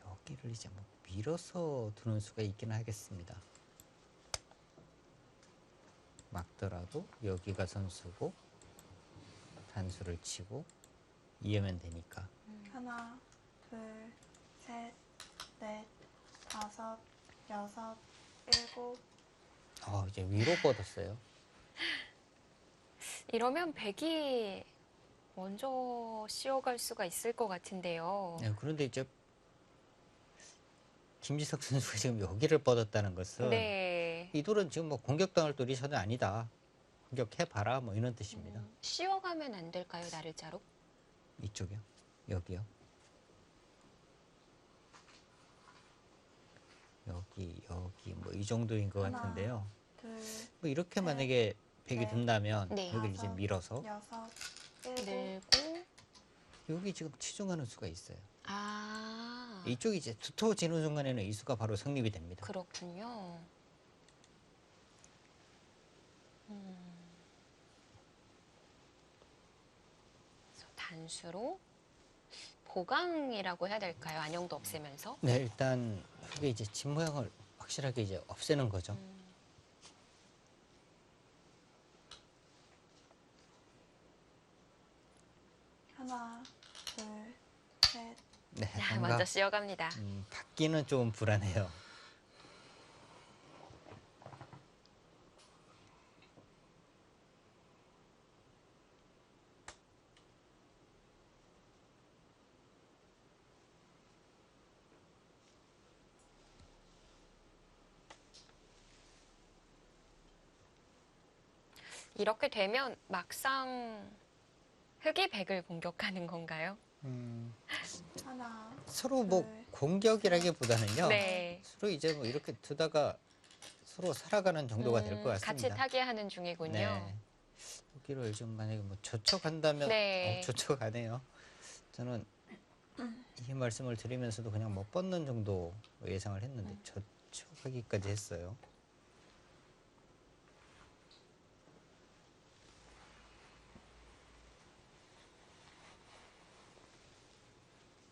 여기를 이제 뭐 밀어서 두는 수가 있기는 하겠습니다. 막더라도 여기가 선수고 단수를 치고 이으면 되니까. 하나, 둘, 셋, 넷, 다섯, 여섯, 일곱. 이제 위로 뻗었어요. 이러면 백이 먼저 씌워갈 수가 있을 것 같은데요. 네, 그런데 이제 김지석 선수가 지금 여기를 뻗었다는 것은 네. 이 돌은 지금 뭐 공격당할 돌이 전혀 아니다. 공격해봐라 뭐 이런 뜻입니다. 씌워가면 안 될까요, 나르자로? 이쪽이요. 여기요. 여기 뭐 이 정도인 것 하나, 같은데요. 둘, 뭐 이렇게 셋, 만약에 백이 넷, 든다면 네. 여기를 이제 다섯, 밀어서 여섯, 일곱. 늘고, 여기 지금 치중하는 수가 있어요. 아, 이쪽이 이제 두터워지는 순간에는 이 수가 바로 성립이 됩니다. 그렇군요. 그래서 단수로 보강이라고 해야 될까요? 안형도 없애면서. 네, 일단 이게 이제 집 모양을 확실하게 이제 없애는 거죠. 하나, 둘, 셋, 네, 자, 뭔가 먼저 씌워갑니다. 받기는 좀 불안해요. 이렇게 되면 막상 흑이 백을 공격하는 건가요? 하나, 서로 뭐 둘, 공격이라기보다는요. 네. 서로 이제 뭐 이렇게 두다가 서로 살아가는 정도가 될 것 같습니다. 같이 타개하는 중이군요. 네. 여기를 좀 만약에 뭐 조쳐간다면 네. 조쳐가네요. 저는 이 말씀을 드리면서도 그냥 뭐 뻗는 정도 예상을 했는데 조쳐가기까지 했어요.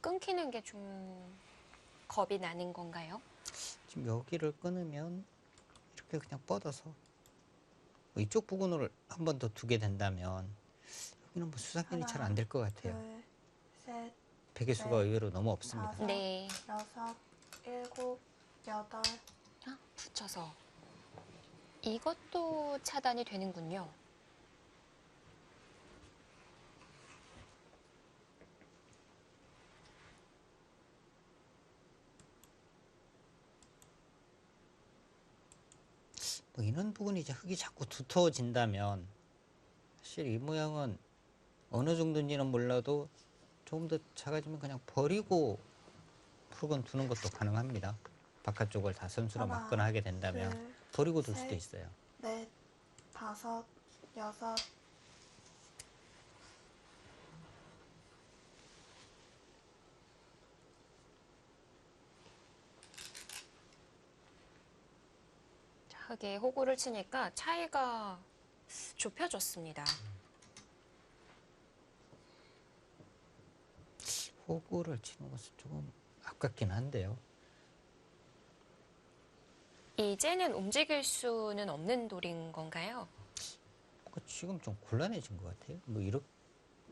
끊기는 게 좀 겁이 나는 건가요? 지금 여기를 끊으면 이렇게 그냥 뻗어서 뭐 이쪽 부분을 한 번 더 두게 된다면 여기는 뭐 수상견이 잘 안 될 것 같아요. 둘, 셋, 백의 수가 넷, 의외로 너무 없습니다. 다섯, 네. 여섯, 일곱, 여덟. 아, 붙여서. 이것도 차단이 되는군요. 뭐 이런 부분이 이제 흙이 자꾸 두터워진다면 사실 이 모양은 어느 정도인지는 몰라도 조금 더 작아지면 그냥 버리고 푸르건 두는 것도 가능합니다. 바깥쪽을 다 선수로 하나, 맞거나 하게 된다면 둘, 버리고 둘 수도 셋. 있어요. 넷, 다섯, 여섯. 자, 흙이 호구를 치니까 차이가 좁혀졌습니다. 호구를 치는 것은 조금 아깝긴 한데요. 이제는 움직일 수는 없는 돌인 건가요? 지금 좀 곤란해진 것 같아요. 뭐 이렇게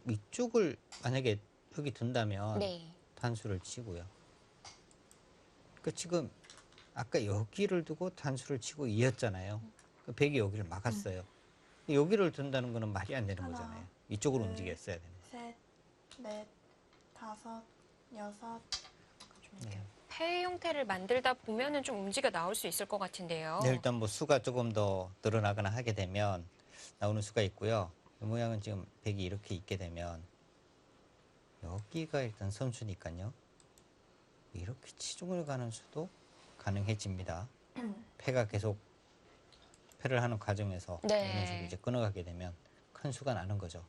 이쪽을 만약에 흙이 든다면 네. 단수를 치고요. 그 지금 아까 여기를 두고 단수를 치고 이었잖아요. 그 백이 여기를 막았어요. 여기를 둔다는 거는 말이 안 되는 하나, 거잖아요. 이쪽으로 둘, 움직였어야 되는. 셋, 넷, 다섯, 여섯. 네. 폐 형태를 만들다 보면은 좀 움직여 나올 수 있을 것 같은데요. 네, 일단 뭐 수가 조금 더 늘어나거나 하게 되면 나오는 수가 있고요. 이 모양은 지금 백이 이렇게 있게 되면 여기가 일단 선수니까요. 이렇게 치중을 가는 수도 가능해집니다. 패가 계속 패를 하는 과정에서 네. 이런 식으로 이제 끊어가게 되면 큰 수가 나는 거죠.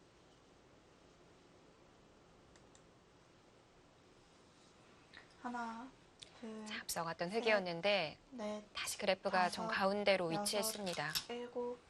하나, 둘, 자, 앞서갔던 흙이었는데 넷, 다시 그래프가 정 다섯, 가운데로 여섯. 위치했습니다. 일곱.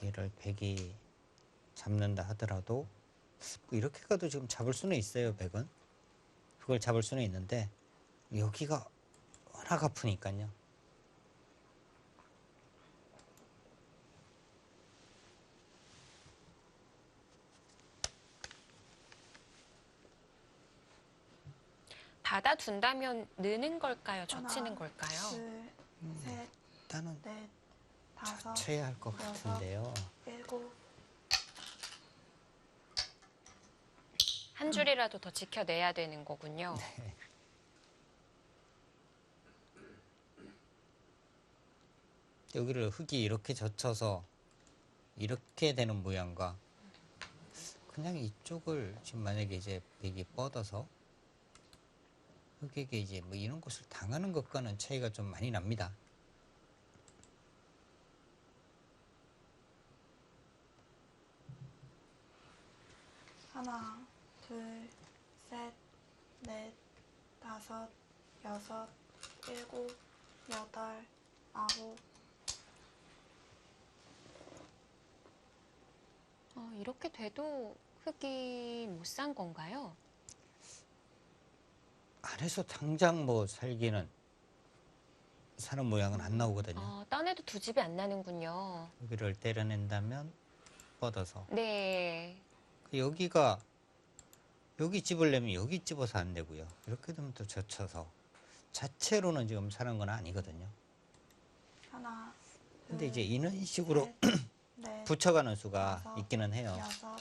여기를 백이 잡는다 하더라도 뭐 이렇게 가도 지금 잡을 수는 있어요. 백은 그걸 잡을 수는 있는데 여기가 워낙 아프니까요. 받아둔다면 느는 걸까요? 젖히는 하나, 걸까요? 둘, 셋, 일단은 넷, 다섯, 쳐야 할 것 여섯. 같은데요. 일곱. 한 줄이라도 더 지켜내야 되는 거군요. 여기를 흙이 이렇게 젖혀서 이렇게 되는 모양과 그냥 이쪽을 지금 만약에 이제 백이 뻗어서 흙에게 이제 뭐 이런 것을 당하는 것과는 차이가 좀 많이 납니다. 하나, 둘, 셋, 넷, 다섯, 여섯, 일곱, 여덟, 아홉. 이렇게 돼도 흙이 못 산 건가요? 안에서 당장 뭐 살기는 사는 모양은 안 나오거든요. 딴에도 두 집이 안 나는군요. 여기를 때려낸다면 뻗어서 네. 여기가 여기 집으려면 여기 집어서 안 되고요. 이렇게 되면 또 젖혀서 자체로는 지금 사는 건 아니거든요. 하나, 근데 둘, 이제 이런 식으로 셋, 넷, 붙여가는 수가 다섯, 있기는 해요. 여섯,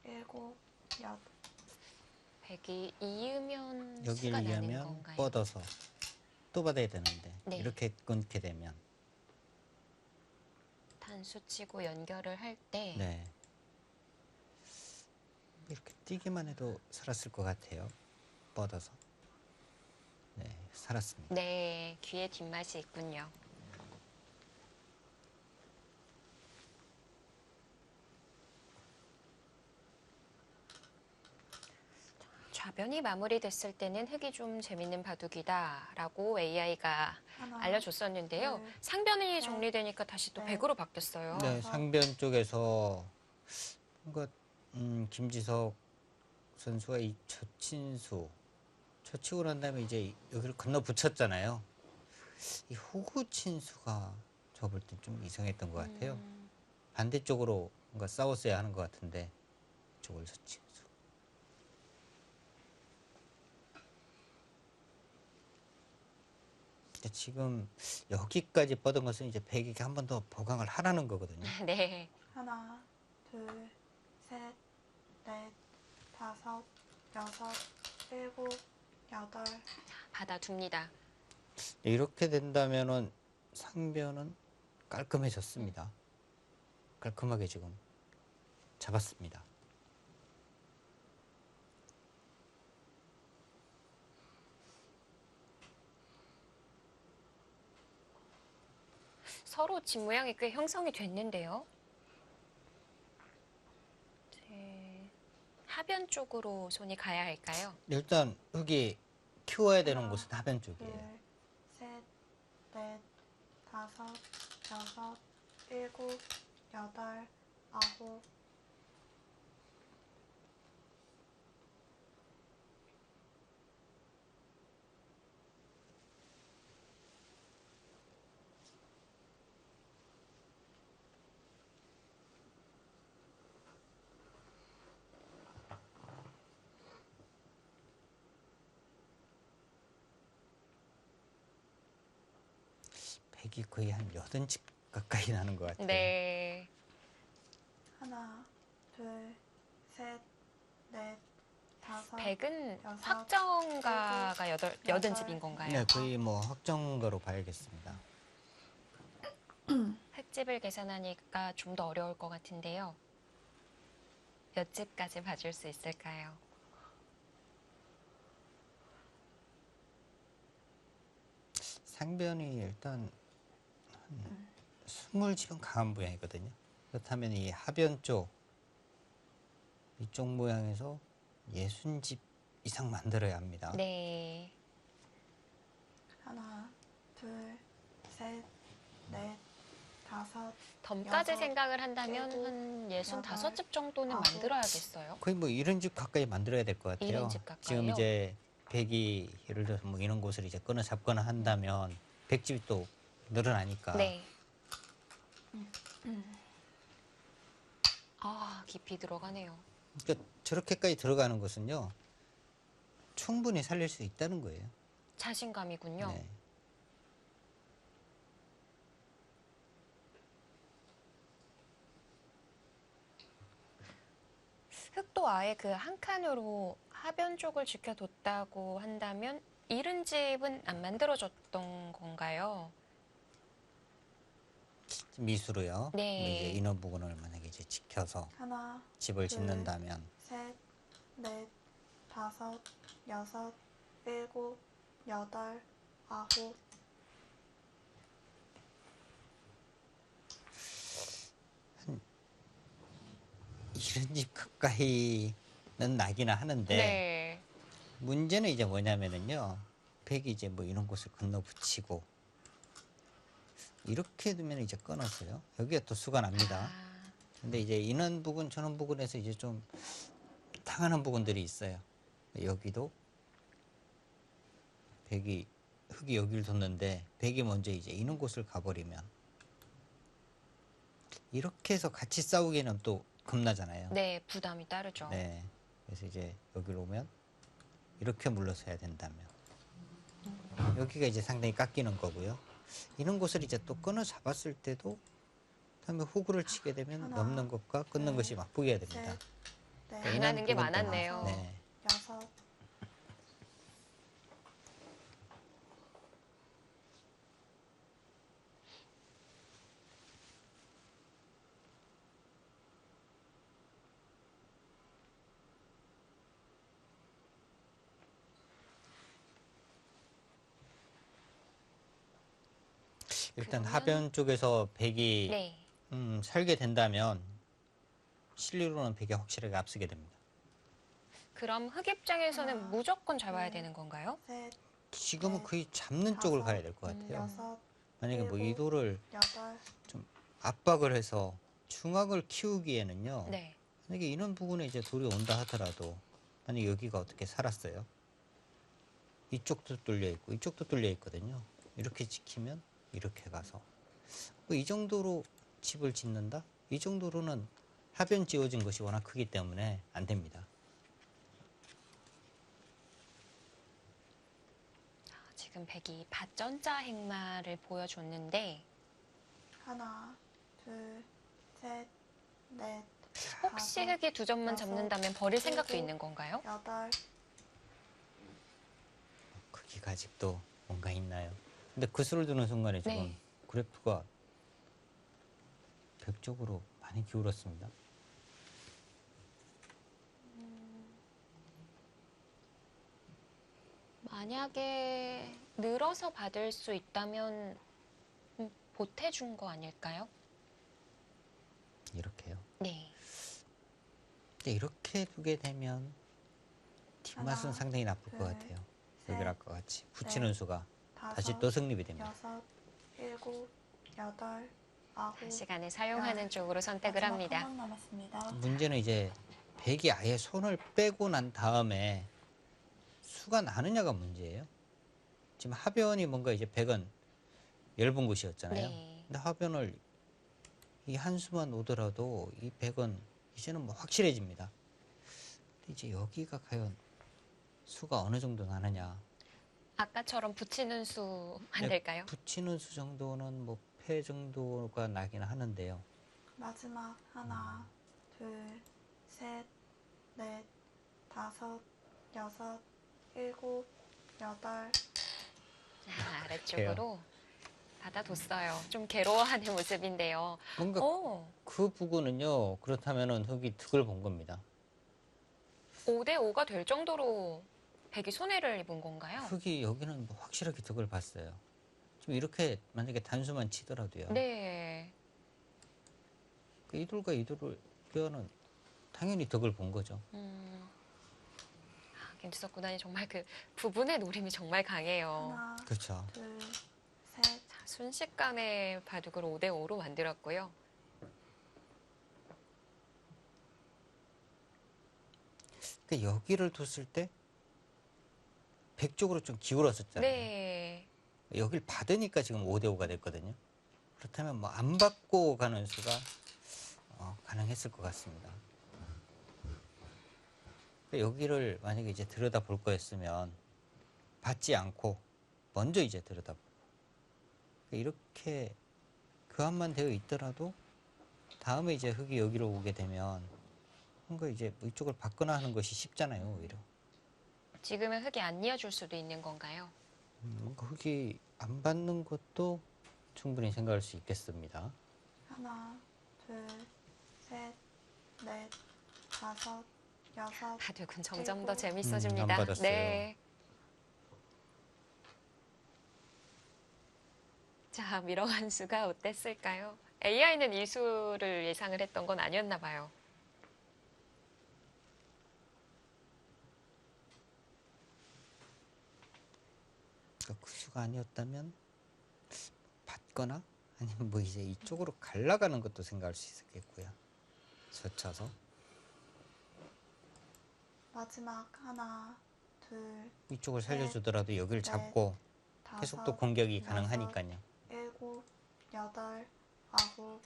일곱, 여덟. 백이 이으면 여기를 수가 나는 이으면 건가요? 뻗어서 또 받아야 되는데 네. 이렇게 끊게 되면 단수 치고 연결을 할 때 네. 이렇게 뛰기만 해도 살았을 것 같아요. 뻗어서. 네, 살았습니다. 네, 귀에 뒷맛이 있군요. 좌변이 마무리됐을 때는 흙이 좀 재밌는 바둑이다라고 AI가 하나, 알려줬었는데요. 둘, 상변이 셋, 정리되니까 다시 또 넷. 백으로 바뀌었어요. 네, 상변 쪽에서 뭔가 김지석 선수가 이 젖히고 난 다음에 이제 여기를 건너 붙였잖아요. 이 호구 친수가 저 볼 땐 좀 이상했던 것 같아요. 반대쪽으로 뭔가 싸웠어야 하는 것 같은데 이쪽을 젖힌수. 지금 여기까지 뻗은 것은 이제 백에게 한 번 더 보강을 하라는 거거든요. 네. 하나, 둘, 셋, 넷, 다섯, 여섯, 일곱, 여덟. 받아둡니다. 이렇게 된다면은 상변은 깔끔해졌습니다. 깔끔하게 지금 잡았습니다. 서로 집 모양이 꽤 형성이 됐는데요. 하변 쪽으로 손이 가야 할까요? 일단 흙이 키워야 되는 하나, 곳은 하변 둘, 쪽이에요. 셋, 넷, 다섯, 여섯, 일곱, 여덟, 아홉. 백이 거의 한 8집 가까이 나는 것 같아요. 네. 하나, 둘, 셋, 넷, 다섯. 백은 여섯, 확정가가 여든 집인 건가요? 네, 거의 뭐 확정가로 봐야겠습니다. 흙집을 계산하니까 좀 더 어려울 것 같은데요. 몇 집까지 봐줄 수 있을까요? 상변이 일단 한 20집은 강한 모양이거든요. 그렇다면 이 하변 쪽 이쪽 모양에서 60집 이상 만들어야 합니다. 네. 하나, 둘, 셋, 넷, 다섯. 덤까지 여섯, 생각을 한다면 일곱, 한 여덟, 65집 정도는 아홉. 만들어야겠어요. 거의 뭐 70집 가까이 만들어야 될 것 같아요. 70집 가까이요? 지금 이제 백이 예를 들어서 뭐 이런 곳을 이제 끊어 잡거나 한다면 100집이 또 늘어나니까. 네. 아, 깊이 들어가네요. 그러니까 저렇게까지 들어가는 것은요. 충분히 살릴 수 있다는 거예요. 자신감이군요. 네. 흙도 아예 그 한 칸으로 하변 쪽을 지켜뒀다고 한다면 이른 집은 안 만들어졌던 건가요? 미수로요. 네. 뭐 이제 인원 부분을 만약에 이제 지켜서 하나, 집을 둘, 짓는다면 셋, 넷, 다섯, 여섯, 일곱, 여덟, 아홉. 이런 집 가까이는 나기는 하는데 네. 문제는 이제 뭐냐면은요. 백이 이제 뭐 이런 곳을 건너 붙이고 이렇게 두면 이제 끊었어요. 여기가 또 수가 납니다. 아, 근데 이제 이런 부분 저런 부분에서 이제 좀 당하는 부분들이 있어요. 여기도 백이 흙이 여기를 뒀는데 백이 먼저 이제 이런 곳을 가버리면 이렇게 해서 같이 싸우기에는 또 겁나잖아요. 네, 부담이 따르죠. 네. 그래서 이제 여기로 오면 이렇게 물러서야 된다면 여기가 이제 상당히 깎이는 거고요. 이런 곳을 이제 또 끊어 잡았을 때도 그다음에 호구를 치게 되면 하나, 넘는 것과 끊는 둘, 것이 맞보기가 됩니다. 셋, 넷, 이런 당하는 게 부분 때문에. 많았네요. 네. 여섯. 일단 그러면- 하변 쪽에서 백이 네. 살게 된다면 실리로는 백이 확실하게 앞서게 됩니다. 그럼 흙 입장에서는 하나, 무조건 잡아야 둘, 되는 건가요? 셋, 지금은 네. 거의 잡는 쪽을 다섯, 가야 될 것 같아요. 여섯, 만약에 뭐 일곱, 이도를 여덟. 좀 압박을 해서 중앙을 키우기에는요. 네. 만약에 이런 부분에 이제 돌이 온다 하더라도 만약에 여기가 어떻게 살았어요? 이쪽도 뚫려 있고 이쪽도 뚫려 있거든요. 이렇게 지키면 이렇게 가서 뭐이 정도로 집을 짓는다? 이 정도로는 하변 지어진 것이 워낙 크기 때문에 안 됩니다. 지금 백이 밭전자 행마를 보여줬는데 하나, 둘, 셋, 넷, 혹시 다섯, 흙이 두 점만 여섯, 잡는다면 버릴 생각도 일곱, 있는 건가요? 여덟, 크기가 아직도 뭔가 있나요? 근데 그 수를 두는 순간에 지금 네. 그래프가 벽쪽으로 많이 기울었습니다. 만약에 늘어서 받을 수 있다면 보태준 거 아닐까요? 이렇게요. 네. 근데 이렇게 두게 되면 뒷맛은 하나, 상당히 나쁠 것 둘, 같아요. 셋, 여기 아까 같이 붙이는 넷, 수가 다섯, 다시 또 성립이 됩니다. 여섯, 일곱, 여덟, 아홉, 시간을 사용하는 열. 쪽으로 선택을 마지막 합니다. 한 번 남았습니다. 문제는 이제 백이 아예 손을 빼고 난 다음에 수가 나느냐가 문제예요. 지금 하변이 뭔가 이제 백은 얇은 곳이었잖아요. 네. 근데 하변을 이 한 수만 오더라도 이 백은 이제는 뭐 확실해집니다. 근데 이제 여기가 과연 수가 어느 정도 나느냐. 아까처럼 붙이는 수 안 네, 될까요? 붙이는 수 정도는 뭐 패 정도가 나긴 하는데요. 마지막 하나, 둘, 셋, 넷, 다섯, 여섯, 일곱, 여덟. 아래쪽으로 받아뒀어요. 좀 괴로워하는 모습인데요. 뭔가 오, 그 부분은요. 그렇다면은 흙이 득을 본 겁니다. 5대 5가 될 정도로 백이 손해를 입은 건가요? 흙이 여기는 뭐 확실하게 득을 봤어요. 지금 이렇게 만약에 단수만 치더라도요. 네. 그 이둘과 이둘을 빼어는 당연히 덕을 본 거죠. 김지석 구단이 정말 그 부분의 노림이 정말 강해요. 하나, 그렇죠. 둘, 셋, 자, 순식간에 바둑을 5대 5로 만들었고요. 그 여기를 뒀을 때 백 쪽으로 좀 기울었었잖아요. 네. 여길 받으니까 지금 5대 5가 됐거든요. 그렇다면 뭐 안 받고 가는 수가 가능했을 것 같습니다. 여기를 만약에 이제 들여다 볼 거였으면 받지 않고 먼저 이제 들여다보고 이렇게 교환만 되어 있더라도 다음에 이제 흙이 여기로 오게 되면 뭔가 이제 이쪽을 받거나 하는 것이 쉽잖아요, 오히려. 지금은 흙이 안 이어줄 수도 있는 건가요? 뭔가 흙이 안 받는 것도 충분히 생각할 수 있겠습니다. 하나, 둘, 셋, 넷, 다섯, 여섯. 바둑은 점점 더 일곱. 재밌어집니다. 안 받았어요. 네. 자, 밀어간 수가 어땠을까요? AI는 이 수를 예상을 했던 건 아니었나 봐요. 그러니까 그 수가 아니었다면 받거나 아니면 뭐 이제 이쪽으로 갈라가는 것도 생각할 수 있었겠고요. 젖혀서 마지막 하나, 둘, 이쪽을 살려주더라도 여기를 잡고 계속 또 다섯, 공격이 여섯, 가능하니까요. 일곱, 여덟, 아홉.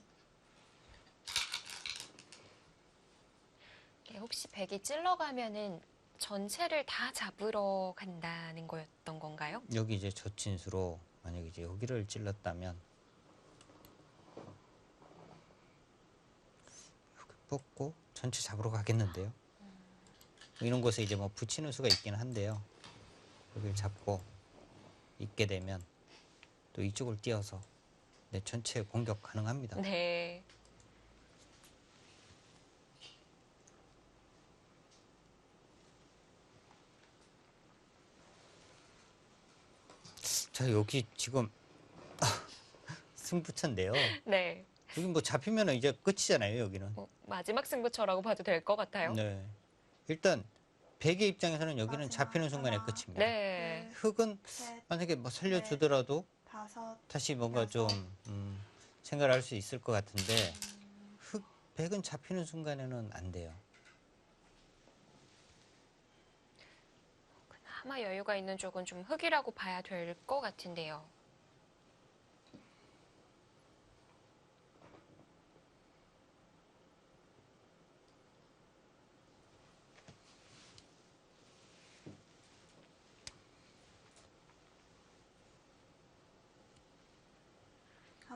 혹시 백이 찔러가면은 전체를 다 잡으러 간다는 거였던 건가요? 여기 이제 젖힌 수로 만약에 이제 여기를 찔렀다면 여기 뽑고 전체 잡으러 가겠는데요. 이런 곳에 이제 뭐 붙이는 수가 있긴 한데요. 여기를 잡고 있게 되면 또 이쪽을 띄어서 네, 전체 공격 가능합니다. 네. 자, 여기 지금 승부처인데요. 네. 여기 뭐 잡히면 이제 끝이잖아요, 여기는. 마지막 승부처라고 봐도 될 것 같아요. 네. 일단 백의 입장에서는 여기는 마지막 잡히는 순간에 하나. 끝입니다. 네. 흙은 셋, 만약에 뭐 살려주더라도 다섯, 다시 뭔가 여섯. 좀 생각을 할 수 있을 것 같은데 백은 잡히는 순간에는 안 돼요. 그나마 여유가 있는 쪽은 좀 흙이라고 봐야 될 것 같은데요.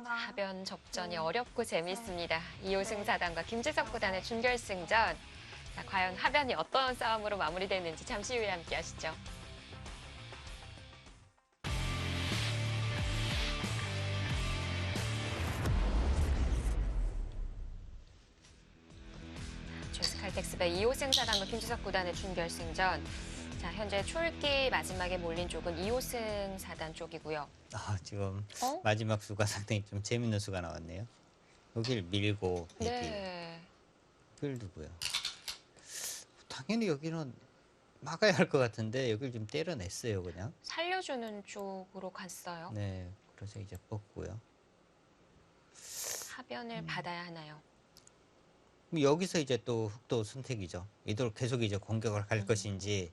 하나, 하변 접전이 네. 어렵고 재밌습니다. 이호승 네. 사단과 김지석 구단의 준결승전. 자, 과연 하변이 어떤 싸움으로 마무리되는지 잠시 후에 함께 하시죠. GS칼텍스배 이호승 사단과 김지석 구단의 준결승전. 자, 현재 초읽기 마지막에 몰린 쪽은 이호승 사단 쪽이고요. 아, 지금 어? 마지막 수가 상당히 좀 재밌는 수가 나왔네요. 여길 밀고 백이. 네. 여길 두고요. 당연히 여기는 막아야 할 것 같은데 여길 좀 때려냈어요, 그냥. 살려주는 쪽으로 갔어요. 네, 그래서 이제 뻗고요. 하변을 받아야 하나요? 그럼 여기서 이제 또 흑도 선택이죠. 이대로 계속 이제 공격을 할 것인지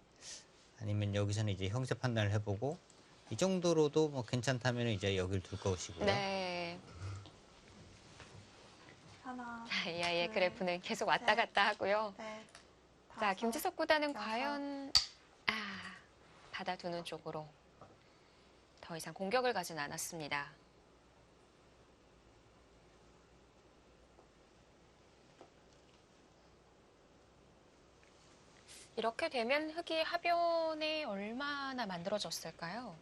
아니면 여기서는 이제 형세 판단을 해보고 이 정도로도 뭐 괜찮다면 이제 여길 둘 것이고요. 네. 하나, 자, 이 아이의 둘, 그래프는 계속 왔다 셋, 갔다 하고요. 넷, 자, 다섯, 김지석 구단은 여섯. 과연 받아두는 쪽으로 더 이상 공격을 가진 않았습니다. 이렇게 되면 흑이 하변에 얼마나 만들어졌을까요?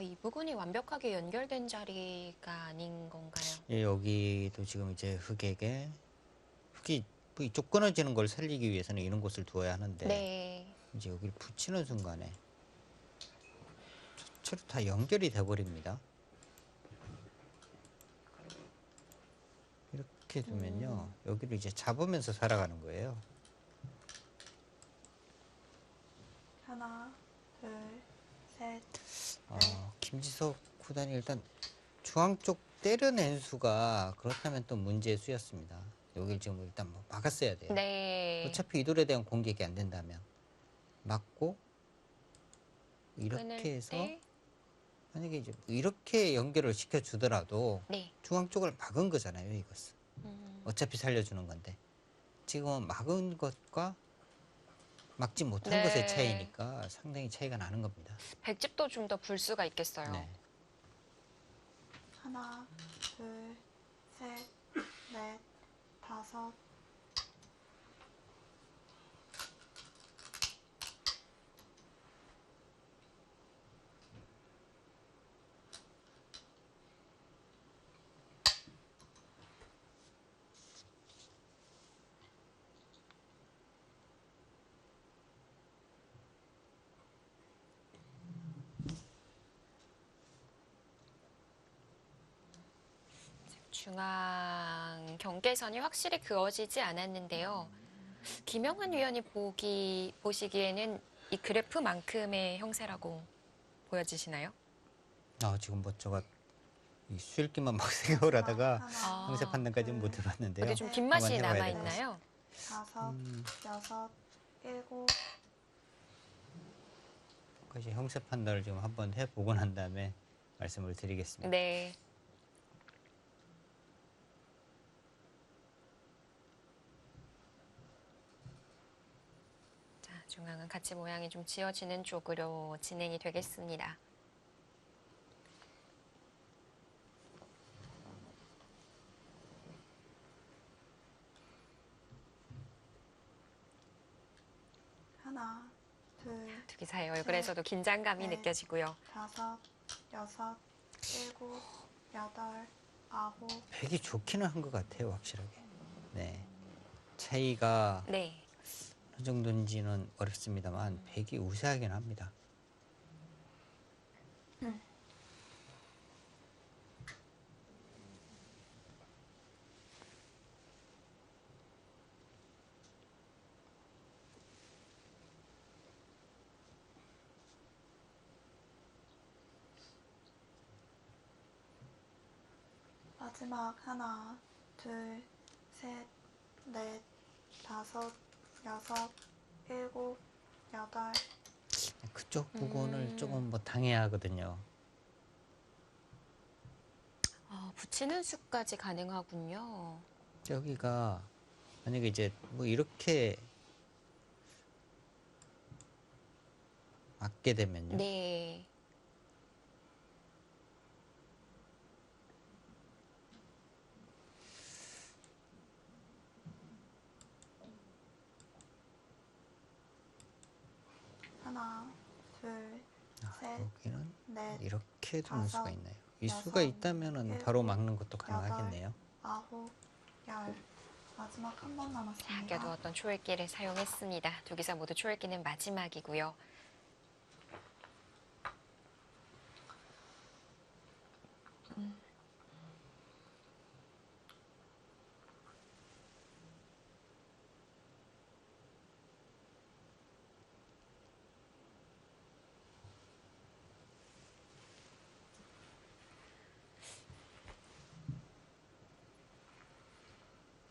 이 부분이 완벽하게 연결된 자리가 아닌 건가요? 예, 여기도 지금 이제 흑에게 흑이 뭐 이쪽 끊어지는 걸 살리기 위해서는 이런 곳을 두어야 하는데 네. 이제 여기를 붙이는 순간에 전체로 다 연결이 돼 버립니다. 이렇게 두면요, 여기를 이제 잡으면서 살아가는 거예요. 하나, 둘, 셋, 김지석 구단이 일단 중앙 쪽 때려낸 수가 그렇다면 또 문제의 수였습니다. 여길 지금 일단 뭐 막았어야 돼요. 네. 어차피 이 돌에 대한 공격이 안 된다면 막고 끊을 이렇게 해서 때, 만약에 이제 이렇게 연결을 시켜 주더라도 네. 중앙 쪽을 막은 거잖아요, 이것은. 음, 어차피 살려주는 건데 지금은 막은 것과 막지 못한 네. 것의 차이니까 상당히 차이가 나는 겁니다. 백집도 좀 더 불 수가 있겠어요. 네. 하나, 둘, 셋, 넷, 다섯. 중앙 경계선이 확실히 그어지지 않았는데요. 김영환 위원이 보시기에는 이 그래프만큼의 형세라고 보여지시나요? 지금 뭐 저가 이 수읽기만 막 생각을 하다가 하나, 형세 판단까지는 못 해봤는데요. 이게 좀 긴 맛이 한번 해봐야 남아 될 것 있나요? 다섯, 여섯, 일곱. 같아요. 형세 판단을 지금 한번 해보고 난 다음에 말씀을 드리겠습니다. 네. 자, 중앙은 같이 모양이 좀 지어지는 쪽으로 진행이 되겠습니다. 하나, 둘, 두 기사의 얼굴에서도 긴장감이 네. 느껴지고요. 다섯, 여섯, 일곱, 여덟, 아홉. 백이 좋기는 한 것 같아요, 확실하게. 네. 차이가 네. 어느 정도인지는 어렵습니다만 백이 우세하긴 합니다. 마지막 하나, 둘, 셋, 넷, 다섯, 여섯, 일곱, 여덟. 그쪽 부분을 조금 뭐 당해야 하거든요. 붙이는 수까지 가능하군요. 여기가 만약에 이제 뭐 이렇게 맞게 되면요. 네. 하나, 둘, 셋, 여기는 넷, 이렇게 두는 수가 다섯, 있나요? 이 여섯, 수가 있다면은 일곱, 바로 막는 것도 여덟, 가능하겠네요. 아홉, 열. 마지막 한 번 자, 남았습니다. 아껴두었던 초읽기를 사용했습니다. 두 기사 모두 초읽기는 마지막이고요.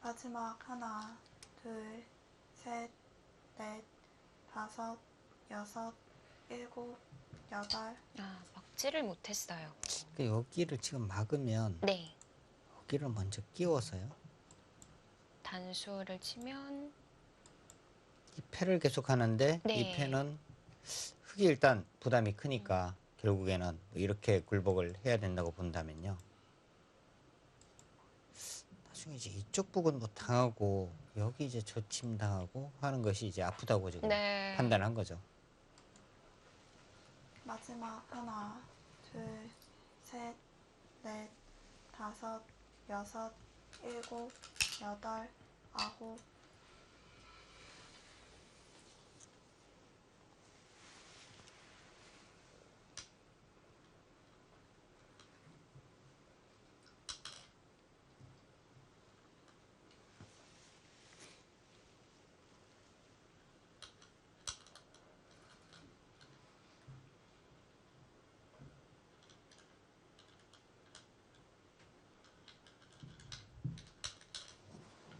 마지막 하나, 둘, 셋, 넷, 다섯, 여섯, 일곱, 여덟. 아, 먹지를 못했어요. 그러니까 여기를 지금 막으면 네. 여기를 먼저 끼워서요. 단수를 치면 이 패를 계속 하는데 네. 이 패는 흙이 일단 부담이 크니까 결국에는 뭐 이렇게 굴복을 해야 된다고 본다면요. 나중에 이제 이쪽 부분 뭐 당하고 여기 이제 저침 당하고 하는 것이 이제 아프다고 지금 네. 판단한 거죠. 마지막 하나, 둘, 셋, 넷, 다섯, 여섯, 일곱, 여덟, 아홉.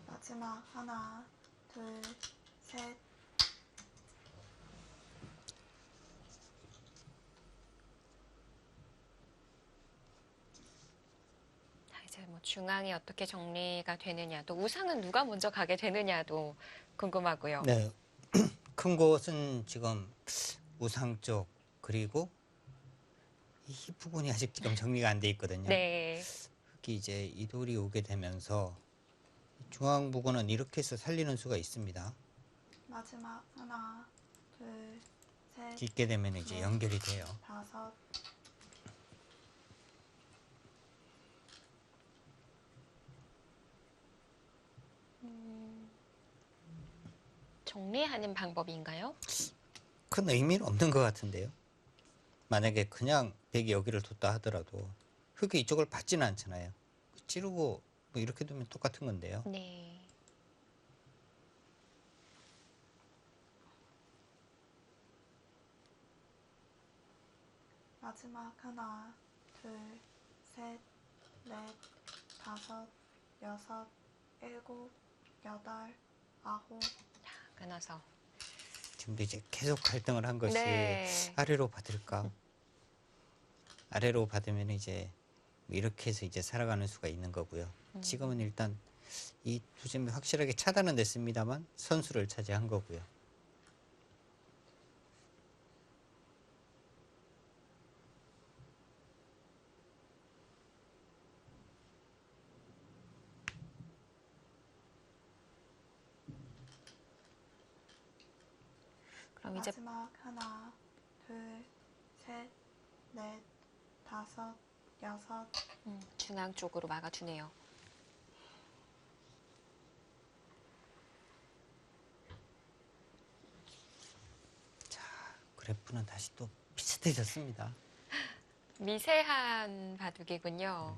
마지막 하나, 둘, 셋. 자, 이제 뭐 중앙이 어떻게 정리가 되느냐도 우상은 누가 먼저 가게 되느냐도 궁금하고요. 네. 큰 곳은 지금 우상 쪽 그리고 이 부분이 아직 지금 정리가 안 돼 있거든요. 네. 특히 이제 이돌이 오게 되면서 중앙 부분은 이렇게 해서 살리는 수가 있습니다. 마지막 하나, 둘, 셋, 짓게 되면 이제 넷, 연결이 돼요. 다섯. 정리하는 방법인가요? 큰 의미는 없는 것 같은데요. 만약에 그냥 백이 여기를 뒀다 하더라도 흙이 이쪽을 받지는 않잖아요. 찌르고 뭐 이렇게 두면 똑같은 건데요. 네. 마지막 하나, 둘, 셋, 넷, 다섯, 여섯, 일곱, 여덟, 아홉. 끊어서. 지금도 이제 계속 갈등을 한 것이 네. 아래로 받을까? 아래로 받으면 이제 뭐 이렇게 해서 이제 살아가는 수가 있는 거고요. 지금은 일단 이 두 점이 확실하게 차단은 됐습니다만 선수를 차지한 거고요. 그럼 이제 마지막 하나, 둘, 셋, 넷, 다섯, 여섯. 중앙 쪽으로 막아주네요. 그래프는 다시 또 비슷해졌습니다. 미세한 바둑이군요.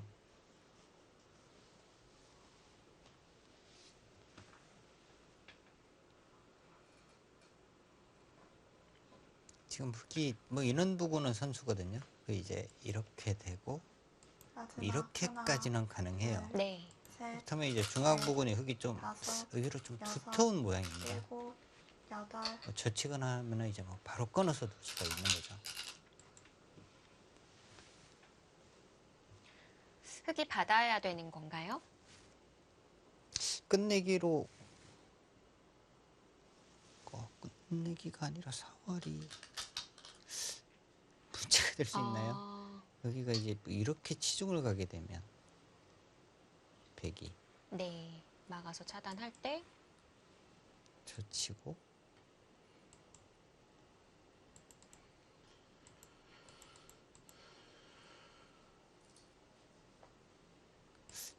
지금 흙이 뭐 이런 부분은 선수거든요. 그 이제 이렇게 되고 마지막 이렇게까지는 하나, 가능해요. 둘, 네. 셋, 그렇다면 이제 중앙 부분이 흙이 좀 다섯, 의외로 좀 여섯, 두터운 모양입니다. 일곱, 여덟. 뭐 젖히거나 하면 이제 뭐 바로 끊어서 둘 수가 있는 거죠. 흙이 받아야 되는 건가요? 끝내기로 끝내기가 아니라 사활이 문제가 될 수 있나요? 여기가 이제 이렇게 치중을 가게 되면 백이 네, 막아서 차단할 때 젖히고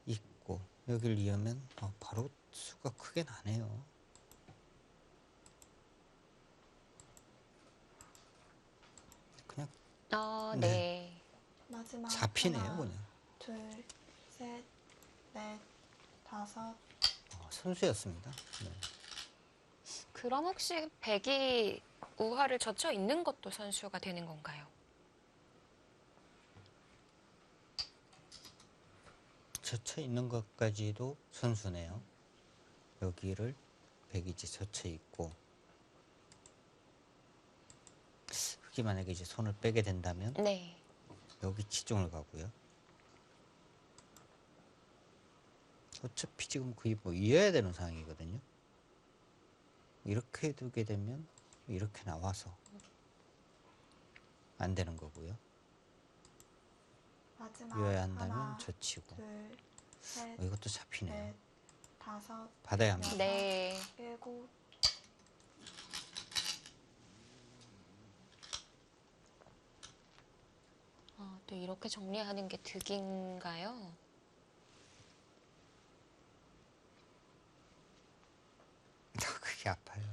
있고 여기를 이으면 바로 수가 크게 나네요. 그냥 네. 네. 마지막 잡히네요, 하나, 그냥. 둘, 셋, 넷, 다섯. 선수였습니다. 네. 그럼 혹시 백이 우화를 젖혀 있는 것도 선수가 되는 건가요? 젖혀 있는 것까지도 선수네요. 여기를 백이 이제 젖혀 있고 흑이 만약에 이제 손을 빼게 된다면 네. 여기 치중을 가고요. 어차피 지금 거의 뭐 이어야 되는 상황이거든요. 이렇게 두게 되면 이렇게 나와서 안 되는 거고요. 마지막 이어야 한다면 하나, 젖히고 둘, 셋, 이것도 잡히네요. 넷, 다섯, 받아야 합니다. 네. 일곱. 또 이렇게 정리하는 게 득인가요? 그게 아파요.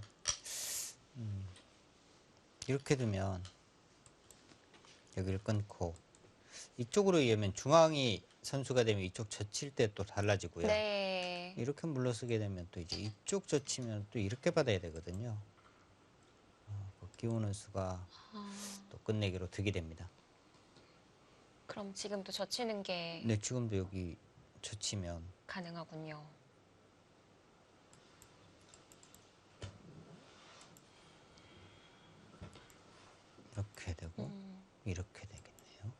이렇게 두면 여기를 끊고 이쪽으로 이으면 중앙이 선수가 되면 이쪽 젖힐 때 또 달라지고요. 네. 이렇게 물러서게 되면 또 이제 이쪽 젖히면 또 이렇게 받아야 되거든요. 그 끼우는 수가 또 끝내기로 득이 됩니다. 그럼 지금도 젖히는 게 근데 지금도 여기 젖히면 가능하군요. 이렇게 되고 이렇게 되겠네요.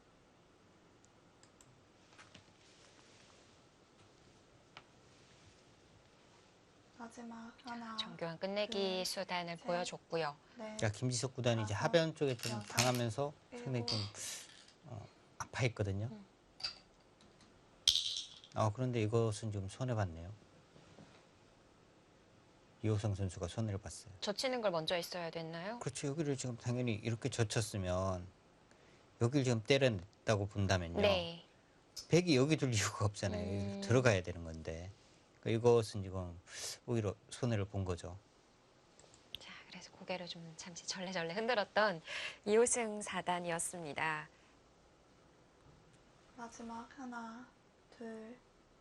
마지막 하나, 정교한 끝내기 둘, 수단을 셋. 보여줬고요. 넷, 그러니까 김지석 구단이 이제 다섯, 하변 쪽에 좀 여섯, 당하면서 상당히 좀 아파했거든요. 그런데 이것은 좀 손해봤네요. 이호성 선수가 손해를 봤어요. 젖히는 걸 먼저 했어야 됐나요? 그렇죠. 여기를 지금 당연히 이렇게 젖혔으면 여기를 지금 때려냈다고 본다면요. 네. 백이 여기 둘 이유가 없잖아요. 여기로 들어가야 되는 건데. 그러니까 이것은 지금 오히려 손해를 본 거죠. 자, 그래서 고개를 좀 잠시 절레절레 흔들었던 이호승 4단이었습니다. 마지막 하나, 둘,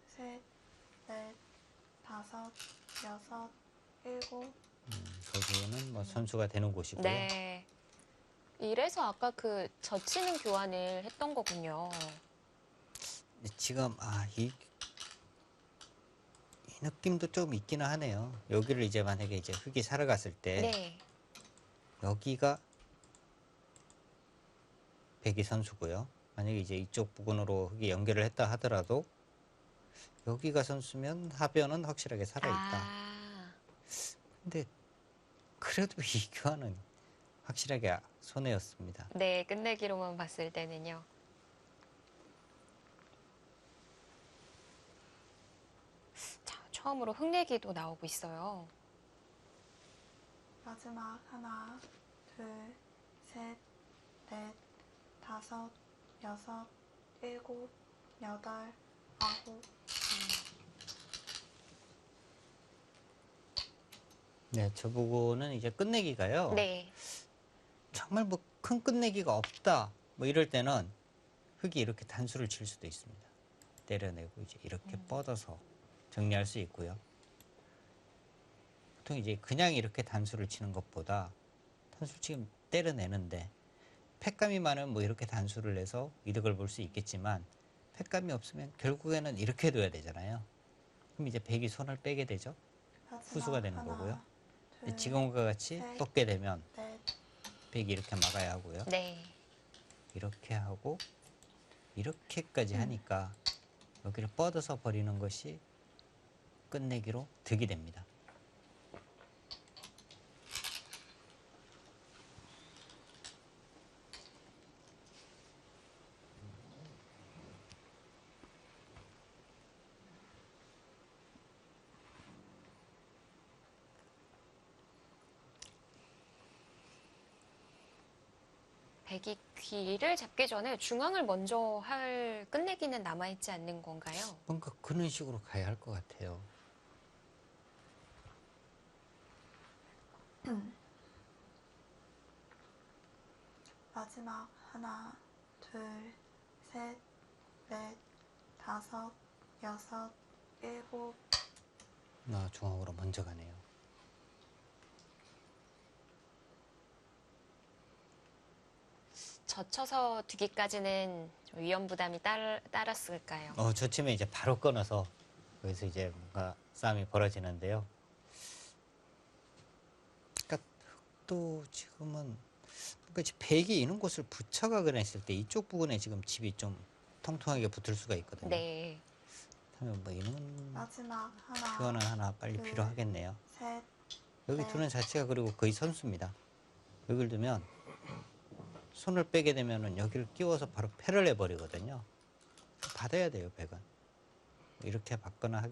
셋, 넷, 다섯, 여섯, 일곱. 거기는 뭐 선수가 되는 곳이고요. 네. 이래서 아까 그 젖히는 교환을 했던 거군요. 근데 지금 이 느낌도 좀 있기는 하네요. 여기를 이제 만약에 이제 흙이 살아갔을 때 네. 여기가 백이 선수고요. 만약에 이제 이쪽 부근으로 흙이 연결을 했다 하더라도 여기가 선수면 하변은 확실하게 살아있다. 근데 그래도 이 교환은 확실하게 손해였습니다. 네, 끝내기로만 봤을 때는요. 자, 처음으로 흑내기도 나오고 있어요. 마지막 하나, 둘, 셋, 넷, 다섯, 여섯, 일곱, 여덟, 아홉. 네, 저 부분은 이제 끝내기가요. 네. 정말 뭐 큰 끝내기가 없다. 뭐 이럴 때는 흙이 이렇게 단수를 칠 수도 있습니다. 때려내고 이제 이렇게 뻗어서 정리할 수 있고요. 보통 이제 그냥 이렇게 단수를 치는 것보다 단수를 지금 때려내는데 팩감이 많으면 뭐 이렇게 단수를 내서 이득을 볼 수 있겠지만 팩감이 없으면 결국에는 이렇게 둬야 되잖아요. 그럼 이제 백이 손을 빼게 되죠. 마지막 후수가 되는 하나, 거고요. 둘, 지금과 같이 셋, 뻗게 되면 넷. 백이 이렇게 막아야 하고요. 네. 이렇게 하고 이렇게까지 하니까 여기를 뻗어서 버리는 것이 끝내기로 득이 됩니다. 백이 귀를 잡기 전에 중앙을 먼저 할 끝내기는 남아있지 않는 건가요? 뭔가 그런 식으로 가야 할 것 같아요. 마지막 하나, 둘, 셋, 넷, 다섯, 여섯, 일곱. 나 중앙으로 먼저 가네요. 젖혀서 두기까지는 좀 위험 부담이 따랐을까요? 저쯤에 이제 바로 끊어서 여기서 이제 뭔가 싸움이 벌어지는데요. 그러니까 흑도 지금은 뭔가 이제 백이 있는 곳을 붙여가거나 했을 때 이쪽 부분에 지금 집이 좀 통통하게 붙을 수가 있거든요. 네. 그러면 뭐 이런 마지막 하나, 교환은 하나 빨리 둘, 필요하겠네요. 셋, 여기 네. 두는 자체가 그리고 거의 선수입니다. 여기를 두면 손을 빼게 되면은 여기를 끼워서 바로 패를 내버리거든요. 받아야 돼요, 백은. 이렇게 받거나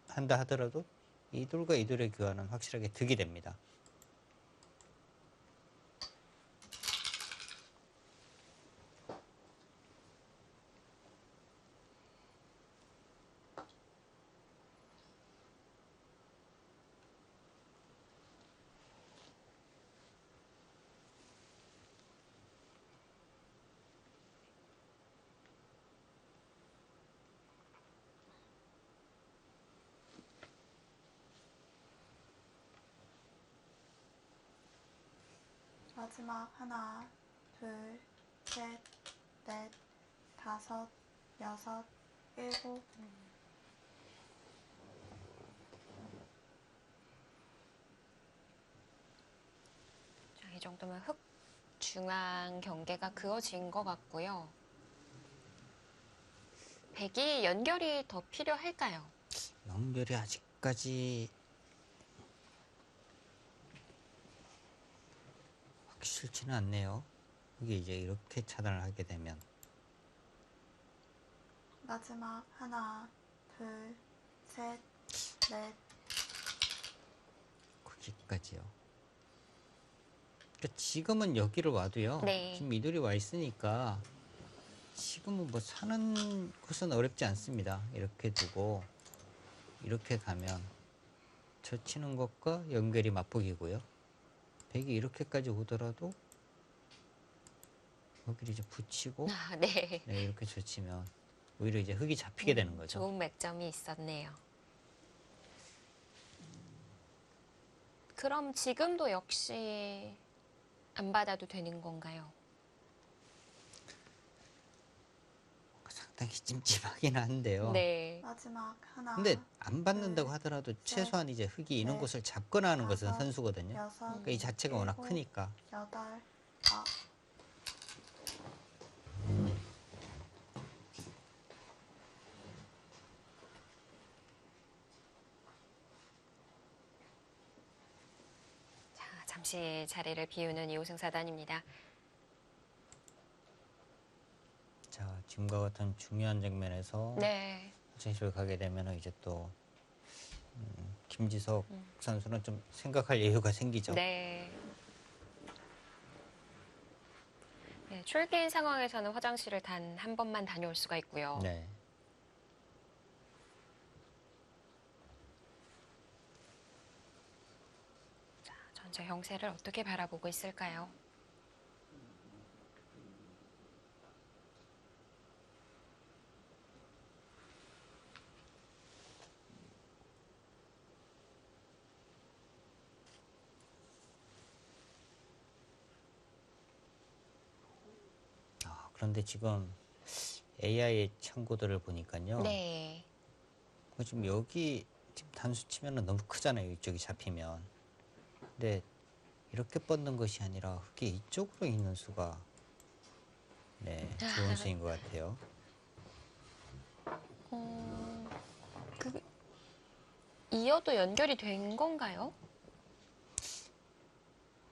한다 하더라도 이 돌과 이 돌의 교환은 확실하게 득이 됩니다. 마지막 하나, 둘, 셋, 넷, 다섯, 여섯, 일곱. 자, 이 정도면 흑 중앙 경계가 그어진 것 같고요. 백이 연결이 더 필요할까요? 연결이 아직까지 확실치는 않네요. 이게 이제 이렇게 차단을 하게 되면 마지막 하나, 둘, 셋, 넷. 거기까지요. 그러니까 지금은 여기를 와도요. 네. 지금 미들이 와 있으니까 지금은 뭐 사는 것은 어렵지 않습니다. 이렇게 두고 이렇게 가면 젖히는 것과 연결이 맞붙이고요. 백이 이렇게까지 오더라도 여기를 이제 붙이고 아, 네. 네, 이렇게 젖히면 오히려 이제 흙이 잡히게 되는 거죠. 좋은 맥점이 있었네요. 그럼 지금도 역시 안 받아도 되는 건가요? 상당히 찜찜하긴 한데요. 네. 마지막 하나. 근데 안 받는다고 둘, 하더라도 셋, 최소한 이제 흙이 있는 넷, 곳을 잡거나 하는 것은 다섯, 선수거든요. 여섯, 그러니까 이 자체가 워낙 일곱, 크니까. 여덟, 아홉. 자, 잠시 자리를 비우는 이호승 사단입니다. 자, 지금과 같은 중요한 장면에서 네. 화장실을 가게 되면 이제 또 김지석 선수는 좀 생각할 여유가 생기죠. 네. 네, 출긴 상황에서는 화장실을 단 한 번만 다녀올 수가 있고요. 네. 자, 전체 형세를 어떻게 바라보고 있을까요? 그런데 지금 AI 참고들을 보니까요. 네. 지금 여기 지금 단수 치면은 너무 크잖아요. 이쪽이 잡히면. 근데 이렇게 뻗는 것이 아니라 흙이 이쪽으로 있는 수가 네, 좋은 수인 것 같아요. 그 이어도 연결이 된 건가요?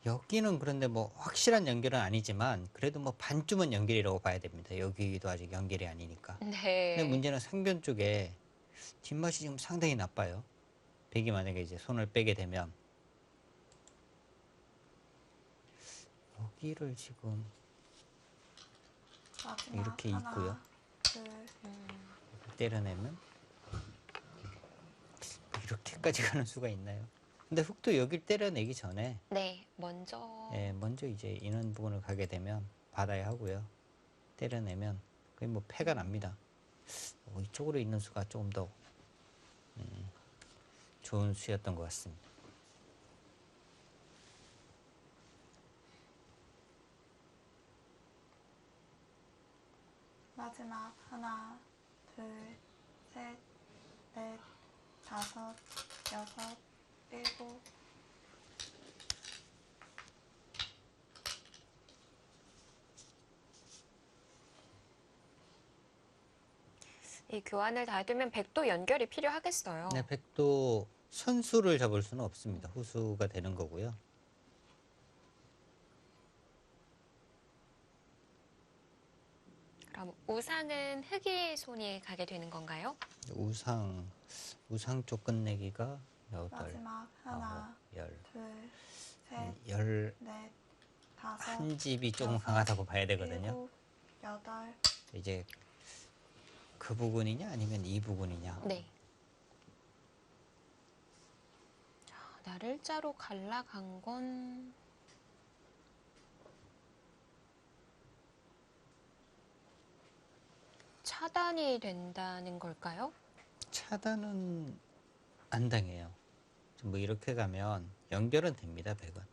여기는 그런데 뭐 확실한 연결은 아니지만 그래도 뭐 반쯤은 연결이라고 봐야 됩니다. 여기도 아직 연결이 아니니까. 네. 근데 문제는 상변 쪽에 뒷맛이 지금 상당히 나빠요. 백이 만약에 이제 손을 빼게 되면 여기를 지금 마지막 이렇게 하나, 있고요. 둘, 때려내면 이렇게까지 가는 수가 있나요? 근데 흑도 여길 때려내기 전에 네, 먼저 먼저 이제 이런 부분을 가게 되면 받아야 하고요. 때려내면 거의 뭐 패가 납니다. 이쪽으로 있는 수가 조금 더 좋은 수였던 것 같습니다. 마지막 하나, 둘, 셋, 넷, 다섯, 여섯, 일곱. 이 교환을 다 되면 백도 연결이 필요하겠어요. 네, 백도 선수를 잡을 수는 없습니다. 후수가 되는 거고요. 그럼 우상은 흑이 손이 가게 되는 건가요? 우상 쪽 끝내기가 여덟, 마지막 하나, 열, 둘, 셋, 열 넷, 다섯, 한 집이 조금 여섯, 강하다고 봐야 되거든요. 일곱, 여덟. 이제 그 부분이냐 아니면 이 부분이냐. 네. 자, 날일자로 갈라간 건 차단이 된다는 걸까요? 차단은 안 당해요. 뭐 이렇게 가면 연결은 됩니다. 백은.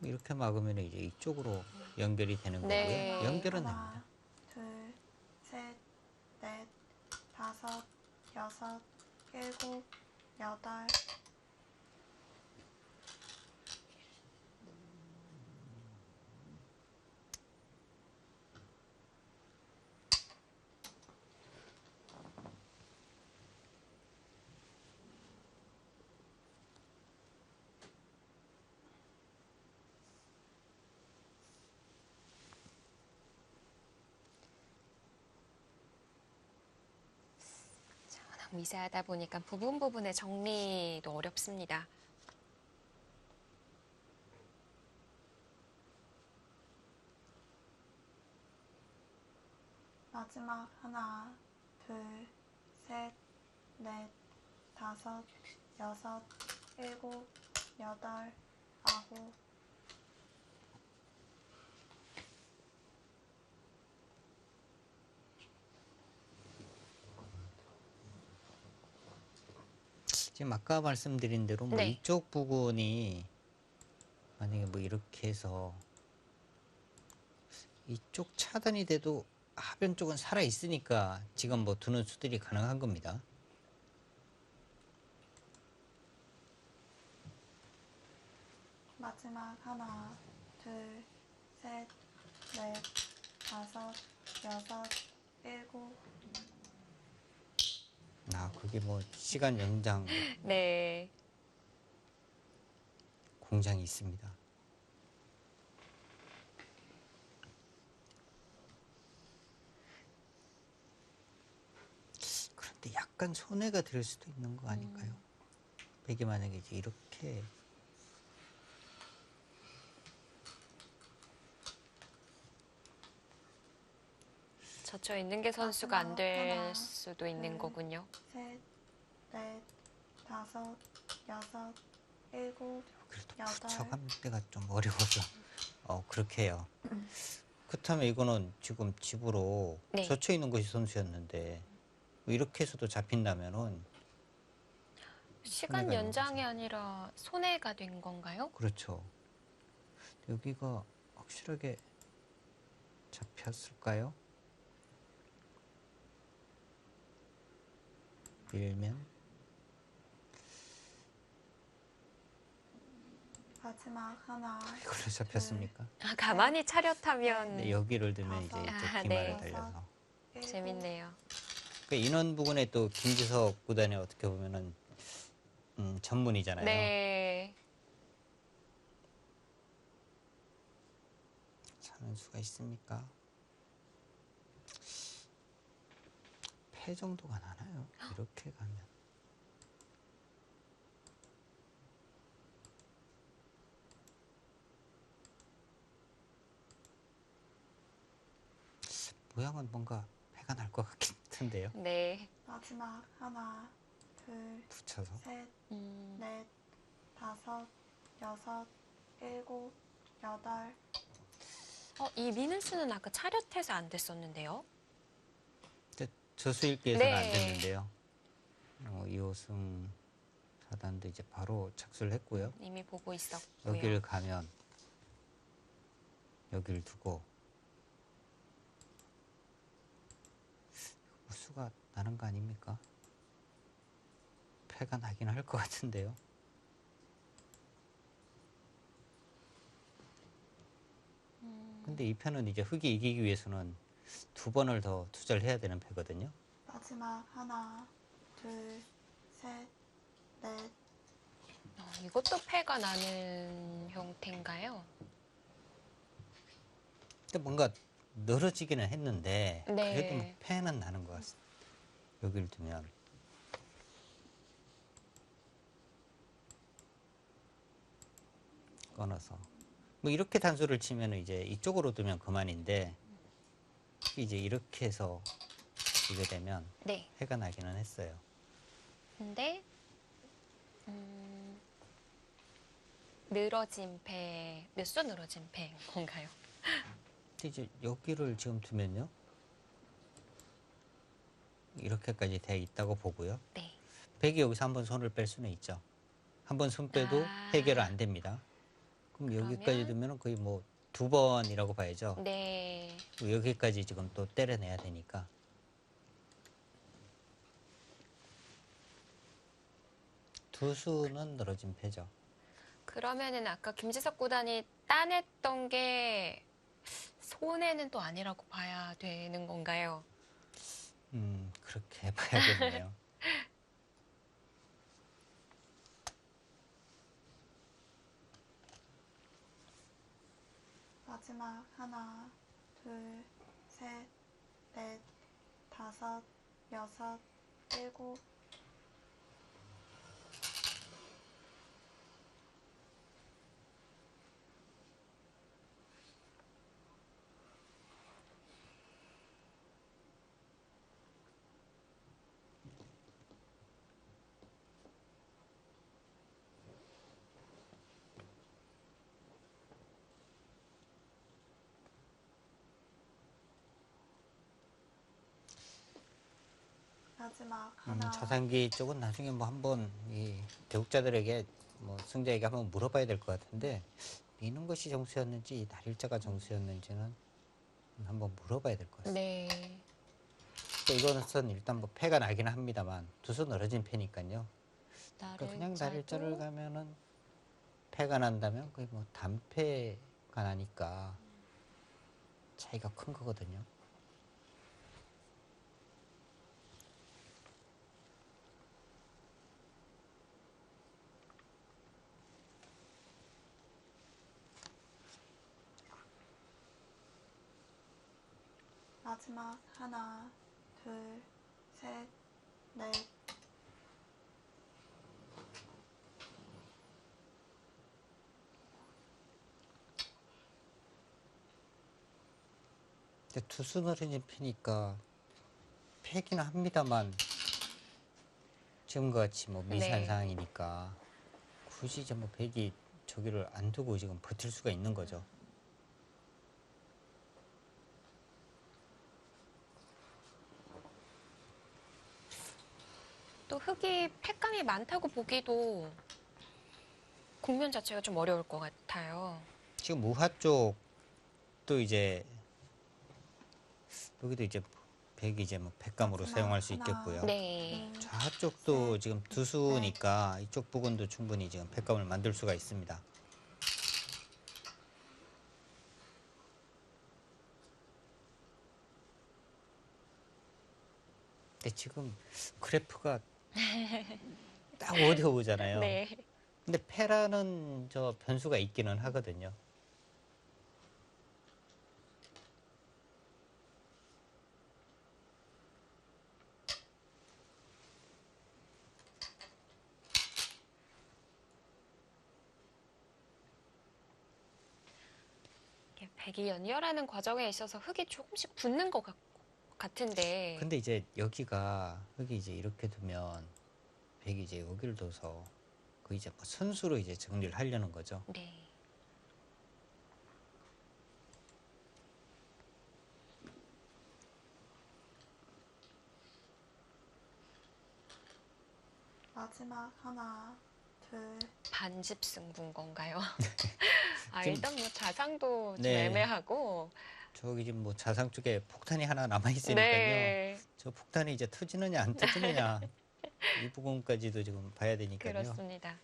이렇게 막으면 이제 이쪽으로 연결이 되는 거고요. 네. 연결은 하나, 됩니다. 둘, 셋, 넷, 다섯, 여섯, 일곱, 여덟. 워낙 미세하다 보니까 부분의 정리도 어렵습니다. 마지막 하나, 둘, 셋, 넷, 다섯, 여섯, 일곱, 여덟, 아홉. 지금 아까 말씀드린 대로 뭐 네. 이쪽 부분이 만약에 뭐 이렇게 해서 이쪽 차단이 돼도 하변 쪽은 살아 있으니까 지금 뭐 두는 수들이 가능한 겁니다. 마지막 하나, 둘, 셋, 넷, 다섯, 여섯, 일곱. 그게 뭐 시간 연장 네. 공장이 있습니다. 그런데 약간 손해가 될 수도 있는 거 아닐까요? 백이 만약에 이제 이렇게 젖혀 있는 게 선수가 안 될 수도 있는 둘, 거군요. 셋, 넷, 다섯, 여섯, 일곱, 그래도 여덟. 붙여가는 데가 좀 어려워서 그렇게 해요. 그렇다면 이거는 지금 집으로 네. 젖혀 있는 것이 선수였는데 뭐 이렇게 해서도 잡힌다면은 시간 손해가 있는 연장이 거죠. 아니라 손해가 된 건가요? 그렇죠. 여기가 확실하게 잡혔을까요? 밀면 마지막 하나, 이걸로 잡혔습니까? 가만히 차렷하면 네, 여기를 두면 이제 이쪽 다섯, 기마를 네. 달려서 일곱. 재밌네요. 그 인원 부분에 또 김지석 구단이 어떻게 보면은 전문이잖아요. 네. 사는 수가 있습니까? 패 정도가 나나요? 이렇게 가면. 모양은 뭔가 패가 날 것 같은데요. 네. 마지막 하나, 둘, 붙여서. 셋, 음, 넷, 다섯, 여섯, 일곱, 여덟. 이 미는 수는 아까 차렷해서 안 됐었는데요. 근데 저수일기에서는 안 네. 됐는데요. 2호승 4단도 이제 바로 착수를 했고요. 이미 보고 있었고요. 여기를 가면 여기를 두고 뭐 수가 나는 거 아닙니까? 패가 나긴 할 것 같은데요. 근데 이 패는 이제 흑이 이기기 위해서는 2번을 더 투자를 해야 되는 패거든요. 마지막 하나, 둘, 셋, 넷. 이것도 패가 나는 형태인가요? 근데 뭔가 늘어지기는 했는데 네. 그래도 뭐 패는 나는 것 같습니다. 여기를 두면 끊어서 뭐 이렇게 단수를 치면 이제 이쪽으로 두면 그만인데 이제 이렇게 해서 이게 되면 네. 패가 나기는 했어요. 근데 늘어진 패, 몇 수 늘어진 패인 건가요? 근데 이제 여기를 지금 두면요. 이렇게까지 돼 있다고 보고요. 네. 백이 여기서 한번 손을 뺄 수는 있죠. 한번 손 빼도 아. 해결 안 됩니다. 그럼 여기까지 두면 거의 뭐 2번이라고 봐야죠. 네. 여기까지 지금 또 때려내야 되니까. 두 수는 늘어진 패죠. 그러면은 아까 김지석 구단이 따냈던 게 손해는 또 아니라고 봐야 되는 건가요? 그렇게 봐야겠네요. 마지막 하나, 둘, 셋, 넷, 다섯, 여섯, 일곱. 마지막 하나. 자산기 쪽은 나중에 뭐 한번 이 대국자들에게 뭐 승자에게 한번 물어봐야 될 것 같은데 미는 것이 정수였는지 날일자가 정수였는지는 한번 물어봐야 될 것 같습니다. 네. 이거는 일단 뭐 패가 나긴 합니다만 두 수 늘어진 패니까요. 그러니까 그냥 날일자를 날일자도 가면은 패가 난다면 거의 뭐 단패가 나니까 차이가 큰 거거든요. 마지막 하나, 둘, 셋, 넷. 근데 두 수 늘어진 패니까 패기는 합니다만 지금과 같이 뭐 미세한 네. 상황이니까 굳이 이제 뭐 백이 저기를 안 두고 지금 버틸 수가 있는 거죠. 또 흑이 패감이 많다고 보기도 국면 자체가 좀 어려울 것 같아요. 지금 우하 쪽도 이제 여기도 이제 백이 이제 뭐 백감으로 마지막 사용할 수 하나. 있겠고요. 네. 둘, 좌 쪽도 셋, 지금 두 수니까 이쪽 부분도 충분히 지금 백감을 만들 수가 있습니다. 근데 지금 그래프가 딱 어디가 오잖아요. 네. 근데 패라는 저 변수가 있기는 하거든요. 이렇게 백이 연결하는 과정에 있어서 흙이 조금씩 붙는 것 같은데. 근데 이제 여기가 흙이 이제 이렇게 두면 백이 이제 여기를 둬서 그 이제 뭐 선수로 이제 정리를 하려는 거죠. 네. 마지막 하나, 둘, 반집 승부인 건가요? 아, 지금- 일단 뭐 자상도 좀 네. 애매하고. 저기 지금 뭐 자상 쪽에 폭탄이 하나 남아 있으니까요. 네. 저 폭탄이 이제 터지느냐 안 터지느냐 이 부분까지도 지금 봐야 되니까요. 그렇습니다.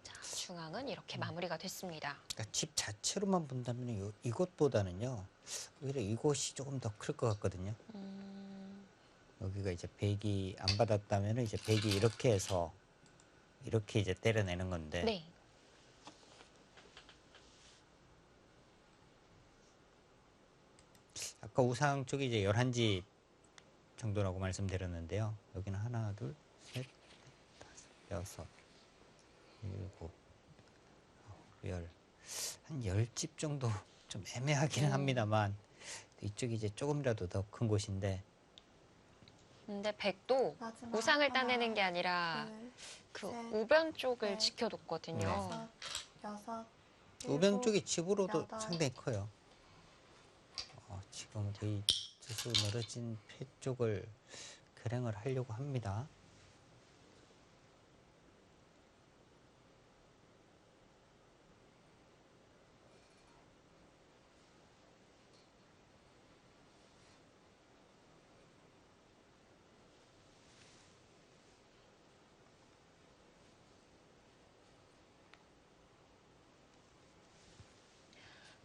자, 중앙은 이렇게 마무리가 됐습니다. 그러니까 집 자체로만 본다면 이곳보다는요 오히려 이곳이 조금 더 클 것 같거든요. 여기가 이제 백이 안 받았다면 이제 백이 이렇게 해서 이렇게 이제 때려내는 건데 네. 아까 우상 쪽이 이제 11집 정도라고 말씀드렸는데요. 여기는 하나, 둘, 셋, 다섯, 여섯, 일곱, 아홉, 열. 한 10집 정도 좀 애매하기는 합니다만 이쪽이 이제 조금이라도 더 큰 곳인데 근데 백도 마지막 우상을 하나, 따내는 게 아니라 둘, 그 셋, 우변 쪽을 넷, 지켜뒀거든요. 다섯, 여섯, 우변 일곱, 쪽이 집으로도 여덟. 상당히 커요. 지금 거의 지수 멀어진 패 쪽을 결행을 하려고 합니다.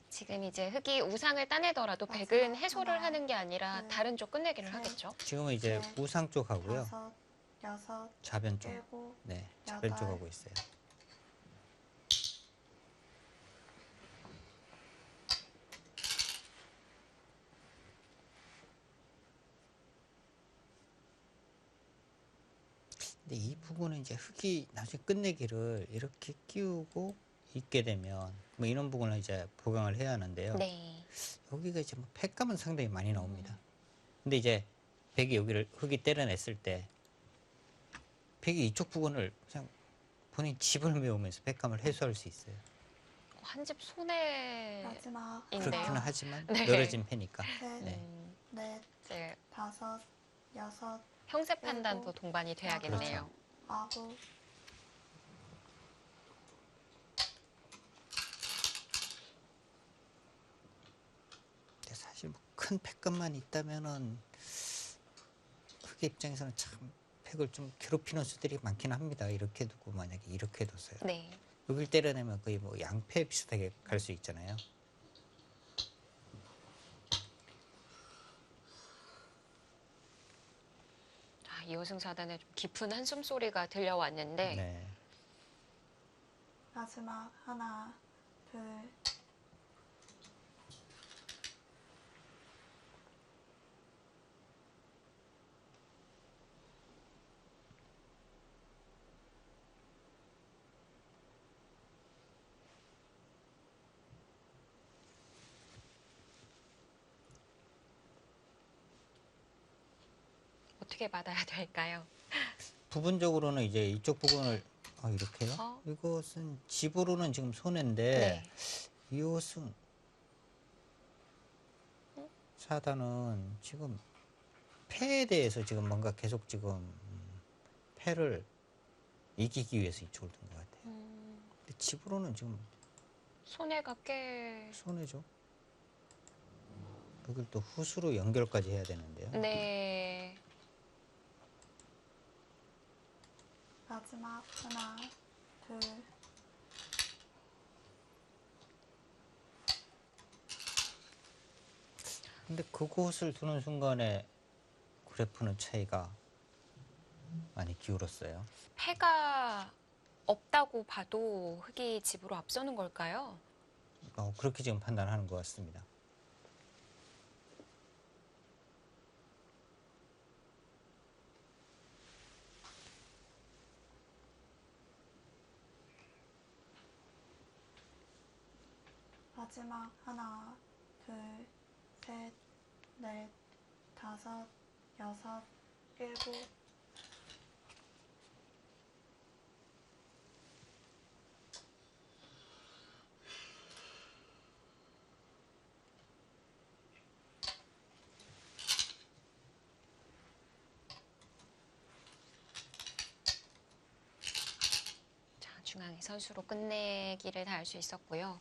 지금 이제 흙이 우상을 따내더라도 마지막 백은 해소를 하나, 하는 게 아니라 둘, 다른 쪽 끝내기를 셋. 하겠죠. 지금은 이제 넷, 우상 쪽하고요. 다섯, 여섯, 좌변 쪽. 일곱, 네, 좌변 쪽 여덟. 하고 있어요. 근데 이 부분은 이제 흙이 나중에 끝내기를 이렇게 끼우고 있게 되면 뭐 이런 부분을 이제 보강을 해야 하는데요. 네. 여기가 이제 뭐 팩감은 상당히 많이 나옵니다. 근데 이제 백이 여기를 흙이 때려냈을 때 백이 이쪽 부분을 그냥 본인 집을 메우면서 팩감을 해소할 수 있어요. 한 집 손에 마지막 인데요. 그렇기는 하나, 하지만 네. 늘어진 패니까. 셋, 네. 넷, 이제 다섯, 여섯, 형세 판단도 일곱, 동반이 돼야겠네요. 아홉, 근데 사실 뭐 큰 팩감만 있다면은 흙의 입장에서는 참 팩을 좀 괴롭히는 수들이 많긴 합니다. 이렇게 두고 만약에 이렇게 뒀어요. 네. 여길 때려내면 거의 뭐 양패 비슷하게 갈 수 있잖아요. 자, 이호승 사단의 좀 깊은 한숨 소리가 들려왔는데 네. 마지막 하나, 둘, 어떻게 받아야 될까요? 부분적으로는 이제 이쪽 부분을 이렇게요. 어? 이것은 집으로는 지금 손해인데 네. 이것은 사단은 지금 패에 대해서 지금 뭔가 계속 지금 패를 이기기 위해서 이쪽을 둔 것 같아요. 근데 집으로는 지금 손해가 꽤. 손해죠. 여길 또 후수로 연결까지 해야 되는데요. 네. 마지막 하나, 둘, 근데 그곳을 두는 순간에 그래프는 차이가 많이 기울었어요. 패가 없다고 봐도 흑이 집으로 앞서는 걸까요? 그렇게 지금 판단하는 것 같습니다. 마지막 하나, 둘, 셋, 넷, 다섯, 여섯, 일곱. 자, 중앙의 선수로 끝내기를 다 할 수 있었고요.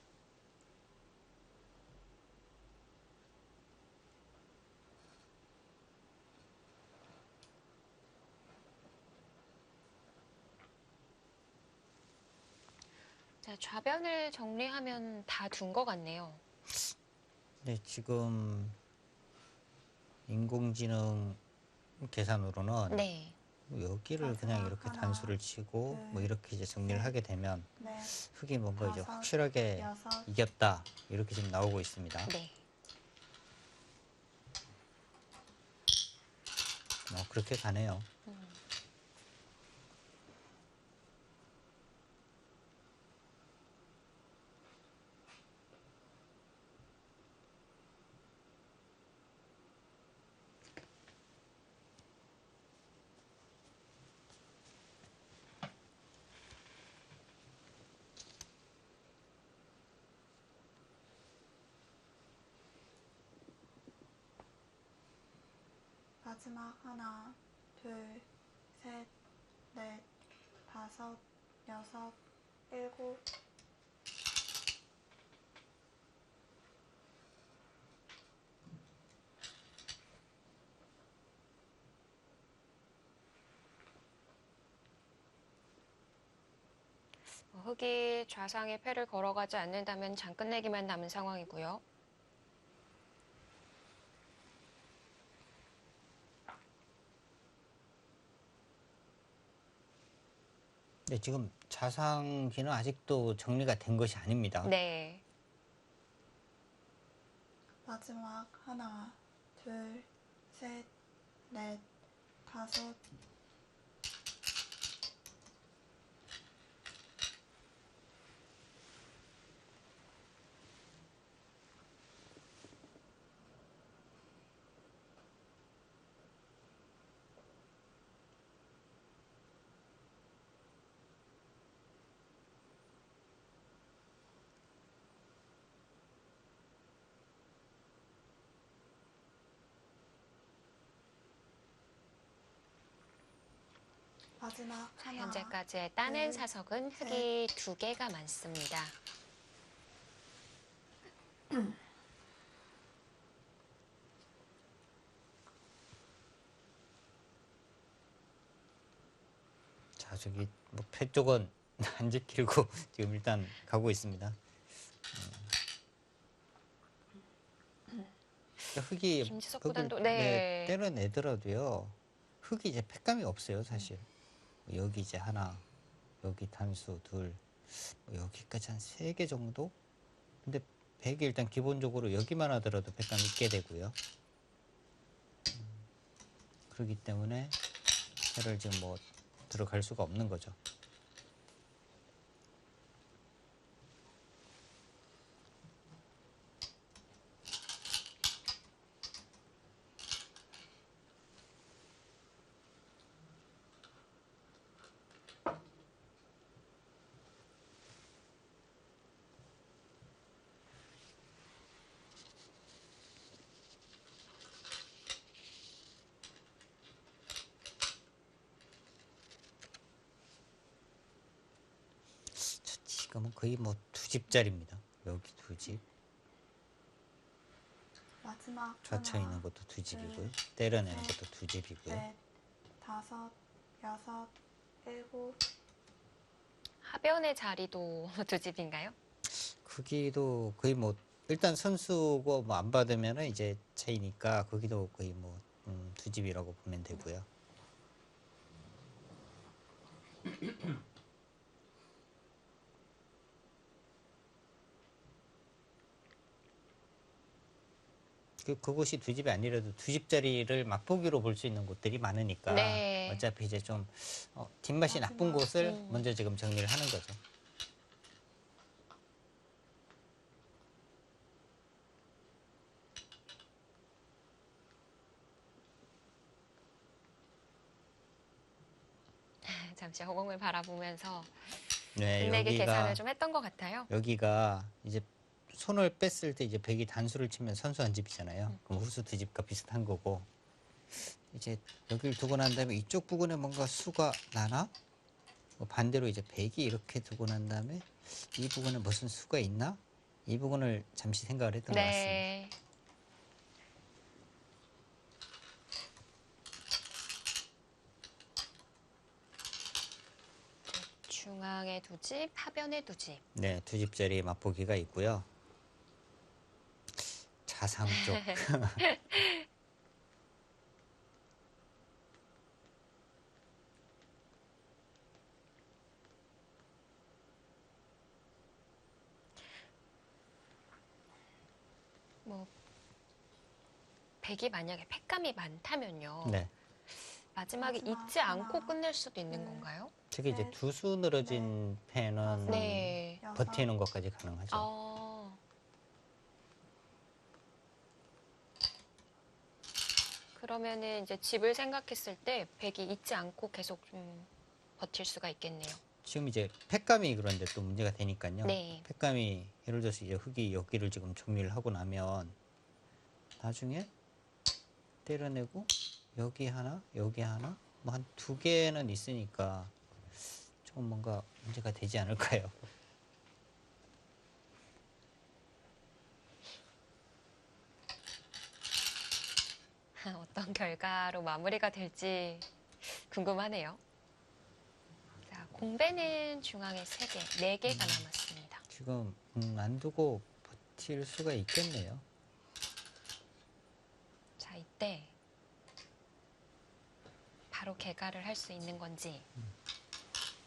자, 좌변을 정리하면 다 둔 것 같네요. 네, 지금 인공지능 계산으로는 네. 여기를 그냥 이렇게 하나, 단수를 치고 둘, 뭐 이렇게 이제 정리를 셋, 하게 되면 넷, 흑이 뭔가 이제 다섯, 확실하게 여섯. 이겼다 이렇게 지금 나오고 있습니다. 네. 그렇게 가네요. 마지막 하나, 둘, 셋, 넷, 다섯, 여섯, 일곱. 흑이 좌상에 패를 걸어가지 않는다면 장 끝내기만 남은 상황이고요. 네, 지금 자상기는 아직도 정리가 된 것이 아닙니다. 네. 마지막 하나, 둘, 셋, 넷, 다섯. 마지막 하나, 현재까지의 따낸 둘, 사석은 셋. 흑이 2개가 많습니다. 자, 저기 뭐 패 쪽은 안 지키고 지금 일단 가고 있습니다. 흑이 김지석 흑을 구단도 네. 때려내더라도요. 흑이 이제 패감이 없어요, 사실. 여기 이제 하나, 여기 단수 둘, 여기까지 한 3개 정도? 근데 백이 일단 기본적으로 여기만 하더라도 패감이 있게 되고요. 그렇기 때문에 패를 지금 뭐 들어갈 수가 없는 거죠. 지금은 거의 뭐 2집짜리입니다. 여기 2집. 마지막 좌쳐 하나, 있는 것도 2집이고요. 둘, 때려내는 셋, 것도 2집이고요. 넷, 다섯, 여섯, 일곱. 하변의 자리도 2집인가요? 크기도 거의 뭐 일단 선수고 뭐 안 받으면은 이제 차이니까 거기도 거의 뭐 두 집이라고 보면 되고요. 그곳이 두 집이 아니라도 두 집짜리를 맛보기로 볼 수 있는 곳들이 많으니까 네. 어차피 이제 좀 뒷맛이 나쁜 곳을 먼저 지금 정리를 하는 거죠. 잠시 허공을 바라보면서 네, 인맥의 여기가 계산을 좀 했던 것 같아요. 여기가 이제 손을 뺐을 때 이제 백이 단수를 치면 선수 한 집이잖아요. 그럼 후수 두 집과 비슷한 거고 이제 여기를 두고 난 다음에 이쪽 부분에 뭔가 수가 나나? 반대로 이제 백이 이렇게 두고 난 다음에 이 부분에 무슨 수가 있나? 이 부분을 잠시 생각을 했던 것 같습니다. 네. 중앙에 두 집, 하변에 두 집. 네, 두 집짜리 맛보기가 있고요. 자상 쪽. 뭐 백이 만약에 팩감이 많다면요. 네. 마지막에 마지막 잊지 않고 하나, 끝낼 수도 있는 둘, 건가요? 특히 이제 네. 두수 늘어진 펜은 네. 여섯, 버티는 것까지 가능하죠. 그러면은 이제 집을 생각했을 때 백이 잊지 않고 계속 좀 버틸 수가 있겠네요. 지금 이제 팩감이 그런데 또 문제가 되니까요. 네. 팩감이 예를 들어서 이제 흙이 여기를 지금 정리를 하고 나면 나중에 때려내고 여기 하나, 여기 하나, 뭐 한 두 개는 있으니까 좀 뭔가 문제가 되지 않을까요? 어떤 결과로 마무리가 될지 궁금하네요. 자, 공배는 중앙에 3개, 4개가 남았습니다. 지금 안 두고 버틸 수가 있겠네요. 자, 이때 바로 개가를 할 수 있는 건지.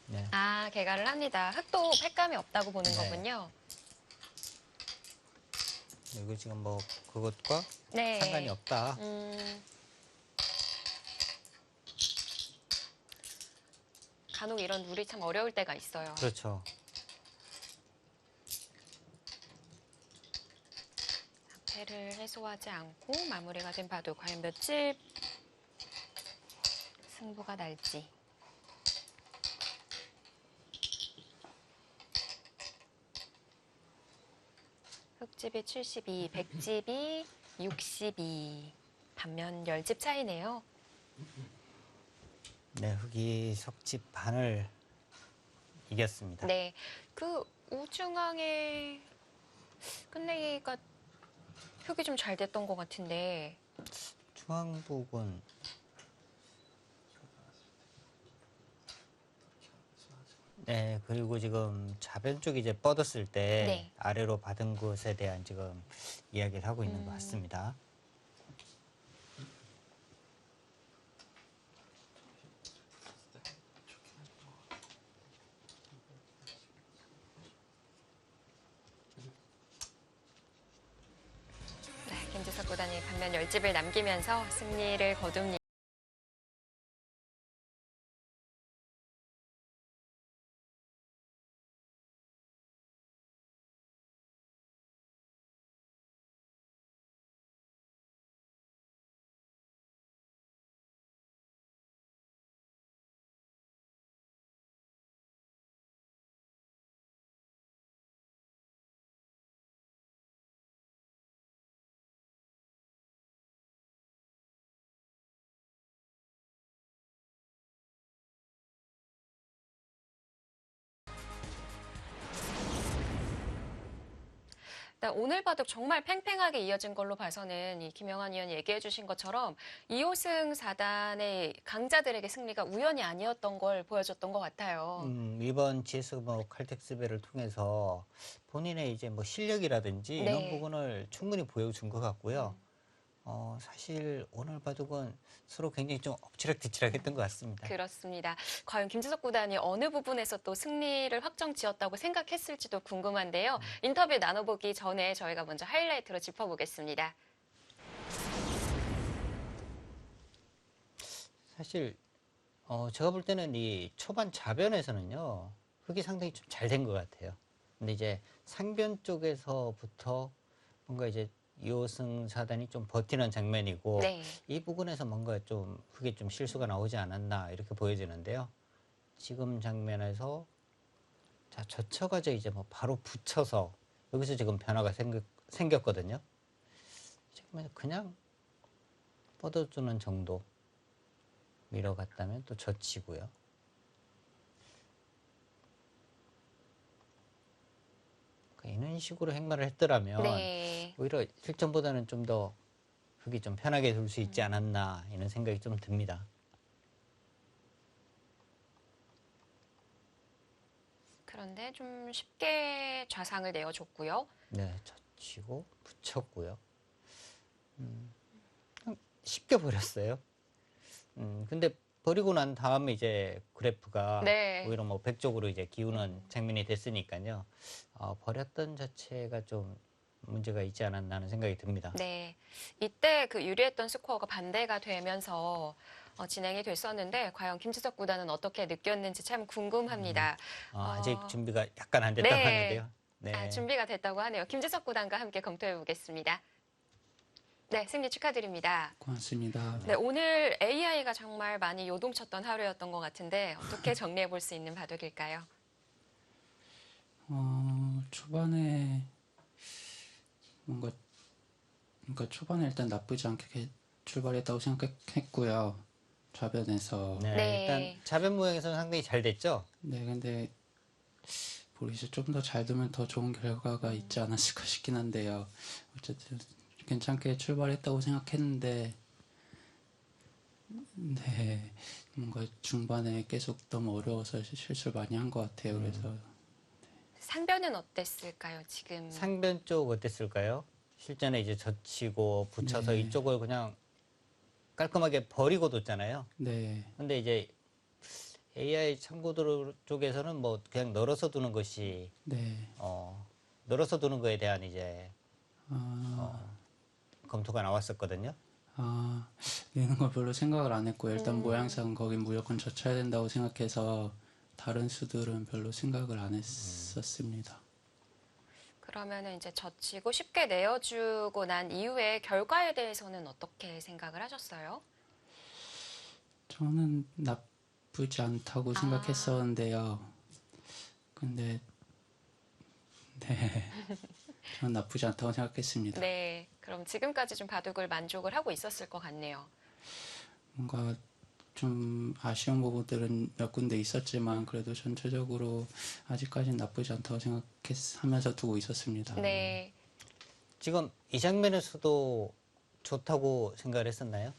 네. 아, 개가를 합니다. 흙도 팩감이 없다고 보는 네. 거군요. 이거 지금 뭐 그것과 네. 상관이 없다. 간혹 이런 룰이 참 어려울 때가 있어요. 그렇죠. 패를 해소하지 않고 마무리가 된 바둑. 과연 몇 집 승부가 날지. 흑집이 72, 백집이 62. 반면 10집 차이네요. 네, 흙이 석집 반을 이겼습니다. 네, 그 우중앙에 끝내기가 흙이 좀 잘 됐던 것 같은데. 중앙북은 네, 그리고 지금 좌변 쪽이 이제 뻗었을 때 네. 아래로 받은 것에 대한 지금 이야기를 하고 있는 것 같습니다. 네, 김지석 구단이 반면 10집을 남기면서 승리를 거둡니다. 오늘 바둑 정말 팽팽하게 이어진 걸로 봐서는 이 김영환 의원이 얘기해 주신 것처럼 2호승 4단의 강자들에게 승리가 우연이 아니었던 걸 보여줬던 것 같아요. 이번 GS 뭐 칼텍스배를 통해서 본인의 이제 뭐 실력이라든지 네. 이런 부분을 충분히 보여준 것 같고요. 사실 오늘 바둑은 서로 굉장히 좀 엎치락뒤치락했던 것 같습니다. 그렇습니다. 과연 김지석 구단이 어느 부분에서 또 승리를 확정 지었다고 생각했을지도 궁금한데요. 인터뷰 나눠보기 전에 저희가 먼저 하이라이트로 짚어보겠습니다. 사실 제가 볼 때는 이 초반 좌변에서는요, 흙이 상당히 좀 잘 된 것 같아요. 근데 이제 상변 쪽에서부터 뭔가 이제 이호승 사단이 좀 버티는 장면이고, 네. 이 부분에서 뭔가 좀 흙에 좀 실수가 나오지 않았나 이렇게 보여지는데요. 지금 장면에서 자 젖혀가지고 이제 뭐 바로 붙여서 여기서 지금 변화가 생겼거든요. 지금 그냥 뻗어주는 정도 밀어갔다면 또 젖히고요. 이런 식으로 행마를 했더라면 네. 오히려 실전보다는 좀 더 흙이 좀 편하게 돌 수 있지 않았나 이런 생각이 좀 듭니다. 그런데 좀 쉽게 좌상을 내어줬고요. 네, 젖히고 붙였고요. 그냥 쉽게 버렸어요. 근데 버리고 난 다음에 이제 그래프가 네. 오히려 뭐 백쪽으로 이제 기우는 장면이 됐으니까요. 버렸던 자체가 좀 문제가 있지 않았나 하는 생각이 듭니다. 네. 이때 그 유리했던 스코어가 반대가 되면서 진행이 됐었는데 과연 김지석 구단은 어떻게 느꼈는지 참 궁금합니다. 아직 어, 준비가 약간 안 됐다고 네. 하는데요. 네. 준비가 됐다고 하네요. 김지석 구단과 함께 검토해 보겠습니다. 네, 승리 축하드립니다. 고맙습니다. 네, 오늘 AI가 정말 많이 요동쳤던 하루였던 것 같은데 어떻게 정리해 볼 수 있는 바둑일까요? 초반에 그러니까 초반에 일단 나쁘지 않게 출발했다고 생각했고요. 좌변에서. 네, 네. 일단 좌변 모양에서는 상당히 잘 됐죠. 네, 근데 모르겠어요. 좀 더 잘 두면 더 좋은 결과가 있지 않았을까 싶긴 한데요. 어쨌든 괜찮게 출발했다고 생각했는데, 네, 뭔가 중반에 계속 너무 어려워서 실수를 많이 한 것 같아요. 그래서 상변은 어땠을까요, 지금? 상변 쪽 어땠을까요? 실전에 이제 젖히고 붙여서 네. 이쪽을 그냥 깔끔하게 버리고 뒀잖아요. 네, 근데 이제 AI 참고도 쪽에서는 뭐 그냥 널어서 두는 것이 네, 널어서 두는 거에 대한 이제 아, 검토가 나왔었거든요. 내는 걸 별로 생각을 안 했고 일단 모양상 거긴 무조건 젖혀야 된다고 생각해서 다른 수들은 별로 생각을 안 했었습니다. 그러면은 이제 젖히고 쉽게 내어주고 난 이후에 결과에 대해서는 어떻게 생각을 하셨어요? 저는 나쁘지 않다고 생각했었는데요. 근데 네, 저는 나쁘지 않다고 생각했습니다. 네, 그럼 지금까지 좀 바둑을 만족을 하고 있었을 것 같네요. 뭔가 좀 아쉬운 부분들은 몇 군데 있었지만 그래도 전체적으로 아직까지는 나쁘지 않다고 생각하면서 두고 있었습니다. 네, 지금 이 장면에서도 좋다고 생각을 했었나요?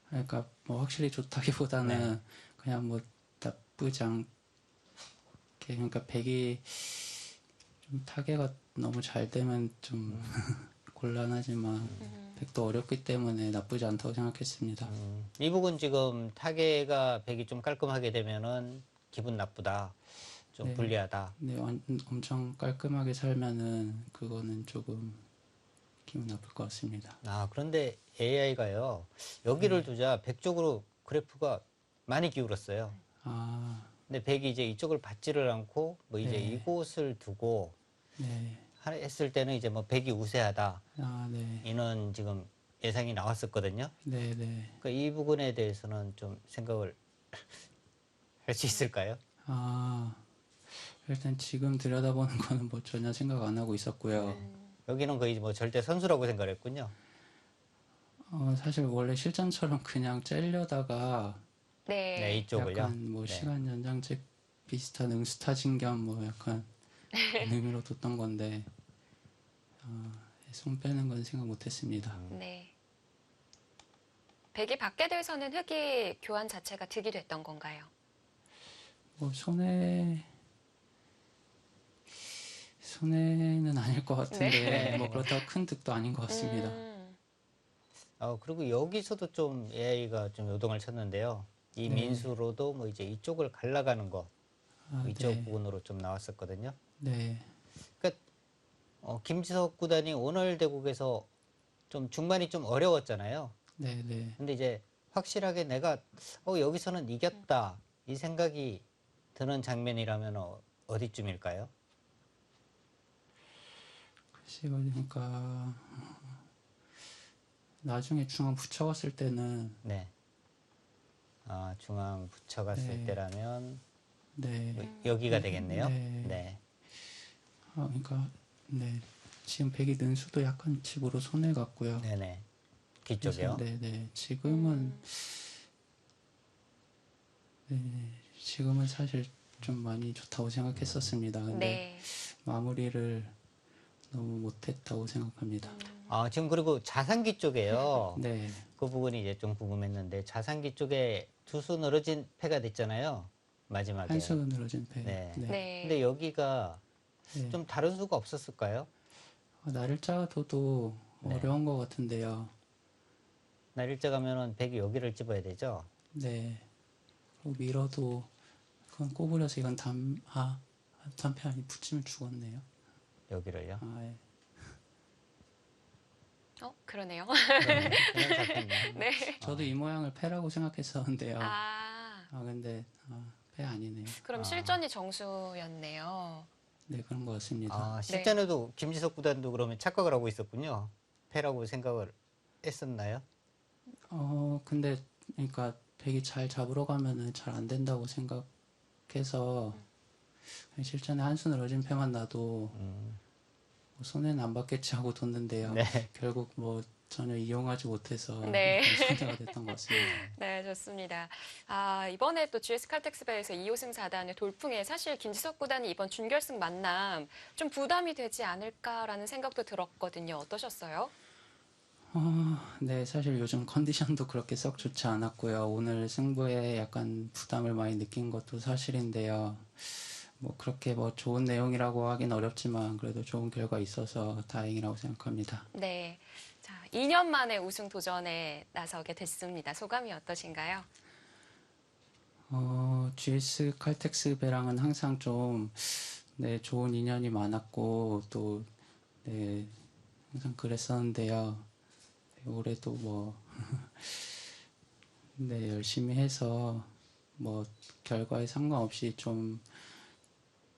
그러니까 뭐 확실히 좋다기보다는 그냥 뭐 나쁘지 않게 그러니까 백이 좀 타개가 너무 잘 되면 좀 곤란하지만 백도 어렵기 때문에 나쁘지 않다고 생각했습니다. 이 부분 지금 타겟가 백이 좀 깔끔하게 되면은 기분 나쁘다, 좀 네. 불리하다. 근데 엄청 깔끔하게 살면은 그거는 조금 기분 나쁠 것 같습니다. 그런데 AI가요, 여기를 두자 백 쪽으로 그래프가 많이 기울었어요. 아, 근데 백이 이제 이쪽을 받지를 않고 뭐 이제 네. 이곳을 두고 네. 했을 때는 이제 뭐 백이 우세하다 네. 이런 지금 예상이 나왔었거든요. 네, 네. 그러니까 이 부분에 대해서는 좀 생각을 할 수 있을까요? 일단 지금 들여다보는 거는 뭐 전혀 생각 안 하고 있었고요. 여기는 거의 뭐 절대 선수라고 생각했군요. 사실 원래 실전처럼 그냥 째려다가 네, 네, 이쪽을요. 약간 뭐 네. 시간 연장제 비슷한 응스타진 겸 뭐 약간 그런 의미로 뒀던 건데 손 빼는 건 생각 못했습니다. 네. 백이 받게 돼서는 흙이 교환 자체가 득이 됐던 건가요? 뭐 손해는 아닐 것 같은데 네. 뭐 그렇다고 큰 득도 아닌 것 같습니다. 그리고 여기서도 좀 AI가 좀 요동을 쳤는데요. 이 네. 민수로도 뭐 이제 이쪽을 갈라가는 거, 이쪽 네. 부분으로 좀 나왔었거든요. 네. 그러니까 김지석 구단이 오늘 대국에서 좀 중반이 좀 어려웠잖아요. 네. 네. 근데 이제 확실하게 내가 여기서는 이겼다 이 생각이 드는 장면이라면 어디쯤일까요? 그러니까 나중에 중앙 붙여갔을 때는 네. 중앙 붙여갔을 네. 때라면 네. 여기가 되겠네요. 네. 네. 그러니까 네. 지금 백이 능수도 약간 집으로 손해 갔고요. 네네. 뒤쪽이요. 그래서 네. 지금은 네. 지금은 사실 좀 많이 좋다고 생각했었습니다. 근데 네. 마무리를 너무 못했다고 생각합니다. 지금 그리고 자산기 쪽에요. 네. 그 부분이 이제 좀 궁금했는데 자산기 쪽에 투수 늘어진 패가 됐잖아요. 마지막에. 한수 늘어진 패. 네. 네. 네. 근데 여기가 네. 좀 다른 수가 없었을까요? 날짜 둬도 네. 어려운 것 같은데요. 날일자 가면은 백이 여기를 집어야 되죠. 네. 그리고 밀어도 그건 꼬부려서 이건 단패 아니 붙이면 죽었네요. 여기를요. 예. 그러네요. 그냥 잡혔네요. 네. 저도 이 모양을 패라고 생각했었는데요. 아, 근데 패 아니네요. 그럼 실전이 정수였네요. 네, 그런 것 같습니다. 실전에도 김지석 구단도 그러면 착각을 하고 있었군요. 패라고 생각을 했었나요? 근데 그러니까 백이 잘 잡으러 가면은 잘 안 된다고 생각해서 그냥 실전에 한수 늘어진 패만 나도 뭐 손해는 안 받겠지 하고 뒀는데요. 네. 결국 뭐 전혀 이용하지 못해서 네. 손해가 됐던 것 같습니다. 네, 좋습니다. 이번에 또 GS 칼텍스배에서 2호승 4단의 돌풍에 사실 김지석 구단이 이번 준결승 만남 좀 부담이 되지 않을까라는 생각도 들었거든요. 어떠셨어요? 네, 사실 요즘 컨디션도 그렇게 썩 좋지 않았고요. 오늘 승부에 약간 부담을 많이 느낀 것도 사실인데요. 뭐 그렇게 뭐 좋은 내용이라고 하긴 어렵지만 그래도 좋은 결과 있어서 다행이라고 생각합니다. 네. 자, 2년 만에 우승 도전에 나서게 됐습니다. 소감이 어떠신가요? GS 칼텍스 배랑은 항상 좀, 네, 좋은 인연이 많았고, 또, 네, 항상 그랬었는데요. 네, 올해도 뭐, 네, 열심히 해서, 뭐, 결과에 상관없이 좀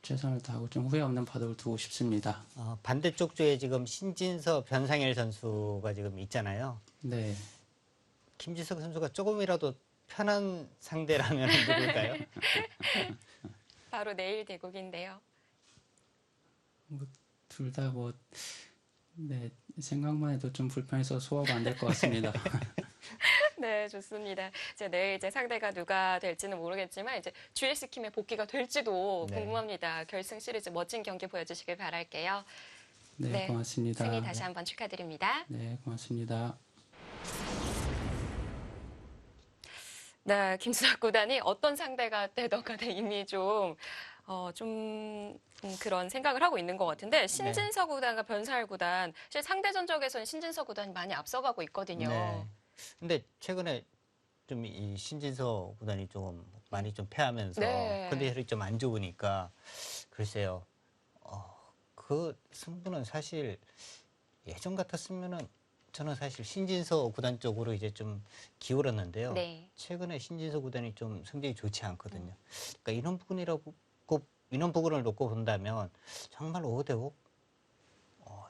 최선을 다하고 좀 후회 없는 바둑을 두고 싶습니다. 반대쪽 조에 지금 신진서, 변상일 선수가 지금 있잖아요. 네. 김지석 선수가 조금이라도 편한 상대라면 누굴까요? 바로 내일 대국인데요. 둘 다 뭐, 네, 생각만 해도 좀 불편해서 소화가 안 될 것 같습니다. 네, 좋습니다. 내일 상대가 누가 될지는 모르겠지만 GS 킴의 복귀가 될지도 네. 궁금합니다. 결승 시리즈 멋진 경기 보여주시길 바랄게요. 네, 네, 고맙습니다. 승리 다시 한번 축하드립니다. 네, 고맙습니다. 네, 김수학 구단이 어떤 상대가 되던 간에 이미 좀 그런 생각을 하고 있는 것 같은데 신진서 구단과 변상일 구단 사실 상대 전적에서는 신진서 구단이 많이 앞서가고 있거든요. 네. 근데 최근에 좀 이 신진서 구단이 좀 많이 좀 패하면서 네. 컨디션이 좀 안 좋으니까 글쎄요. 그 승부는 사실 예전 같았으면은 저는 사실 신진서 구단 쪽으로 이제 좀 기울었는데요. 네. 최근에 신진서 구단이 좀 성적이 좋지 않거든요. 그러니까 이런 부분을 놓고 본다면 정말 5대5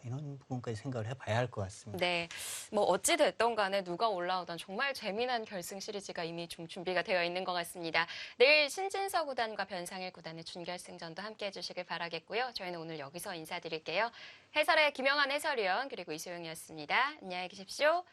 이런 부분까지 생각을 해봐야 할 것 같습니다. 네, 뭐 어찌 됐던 간에 누가 올라오던 정말 재미난 결승 시리즈가 이미 좀 준비가 되어 있는 것 같습니다. 내일 신진서 구단과 변상일 구단의 준결승전도 함께해 주시길 바라겠고요. 저희는 오늘 여기서 인사드릴게요. 해설의 김영환 해설위원 그리고 이소영이었습니다. 안녕히 계십시오.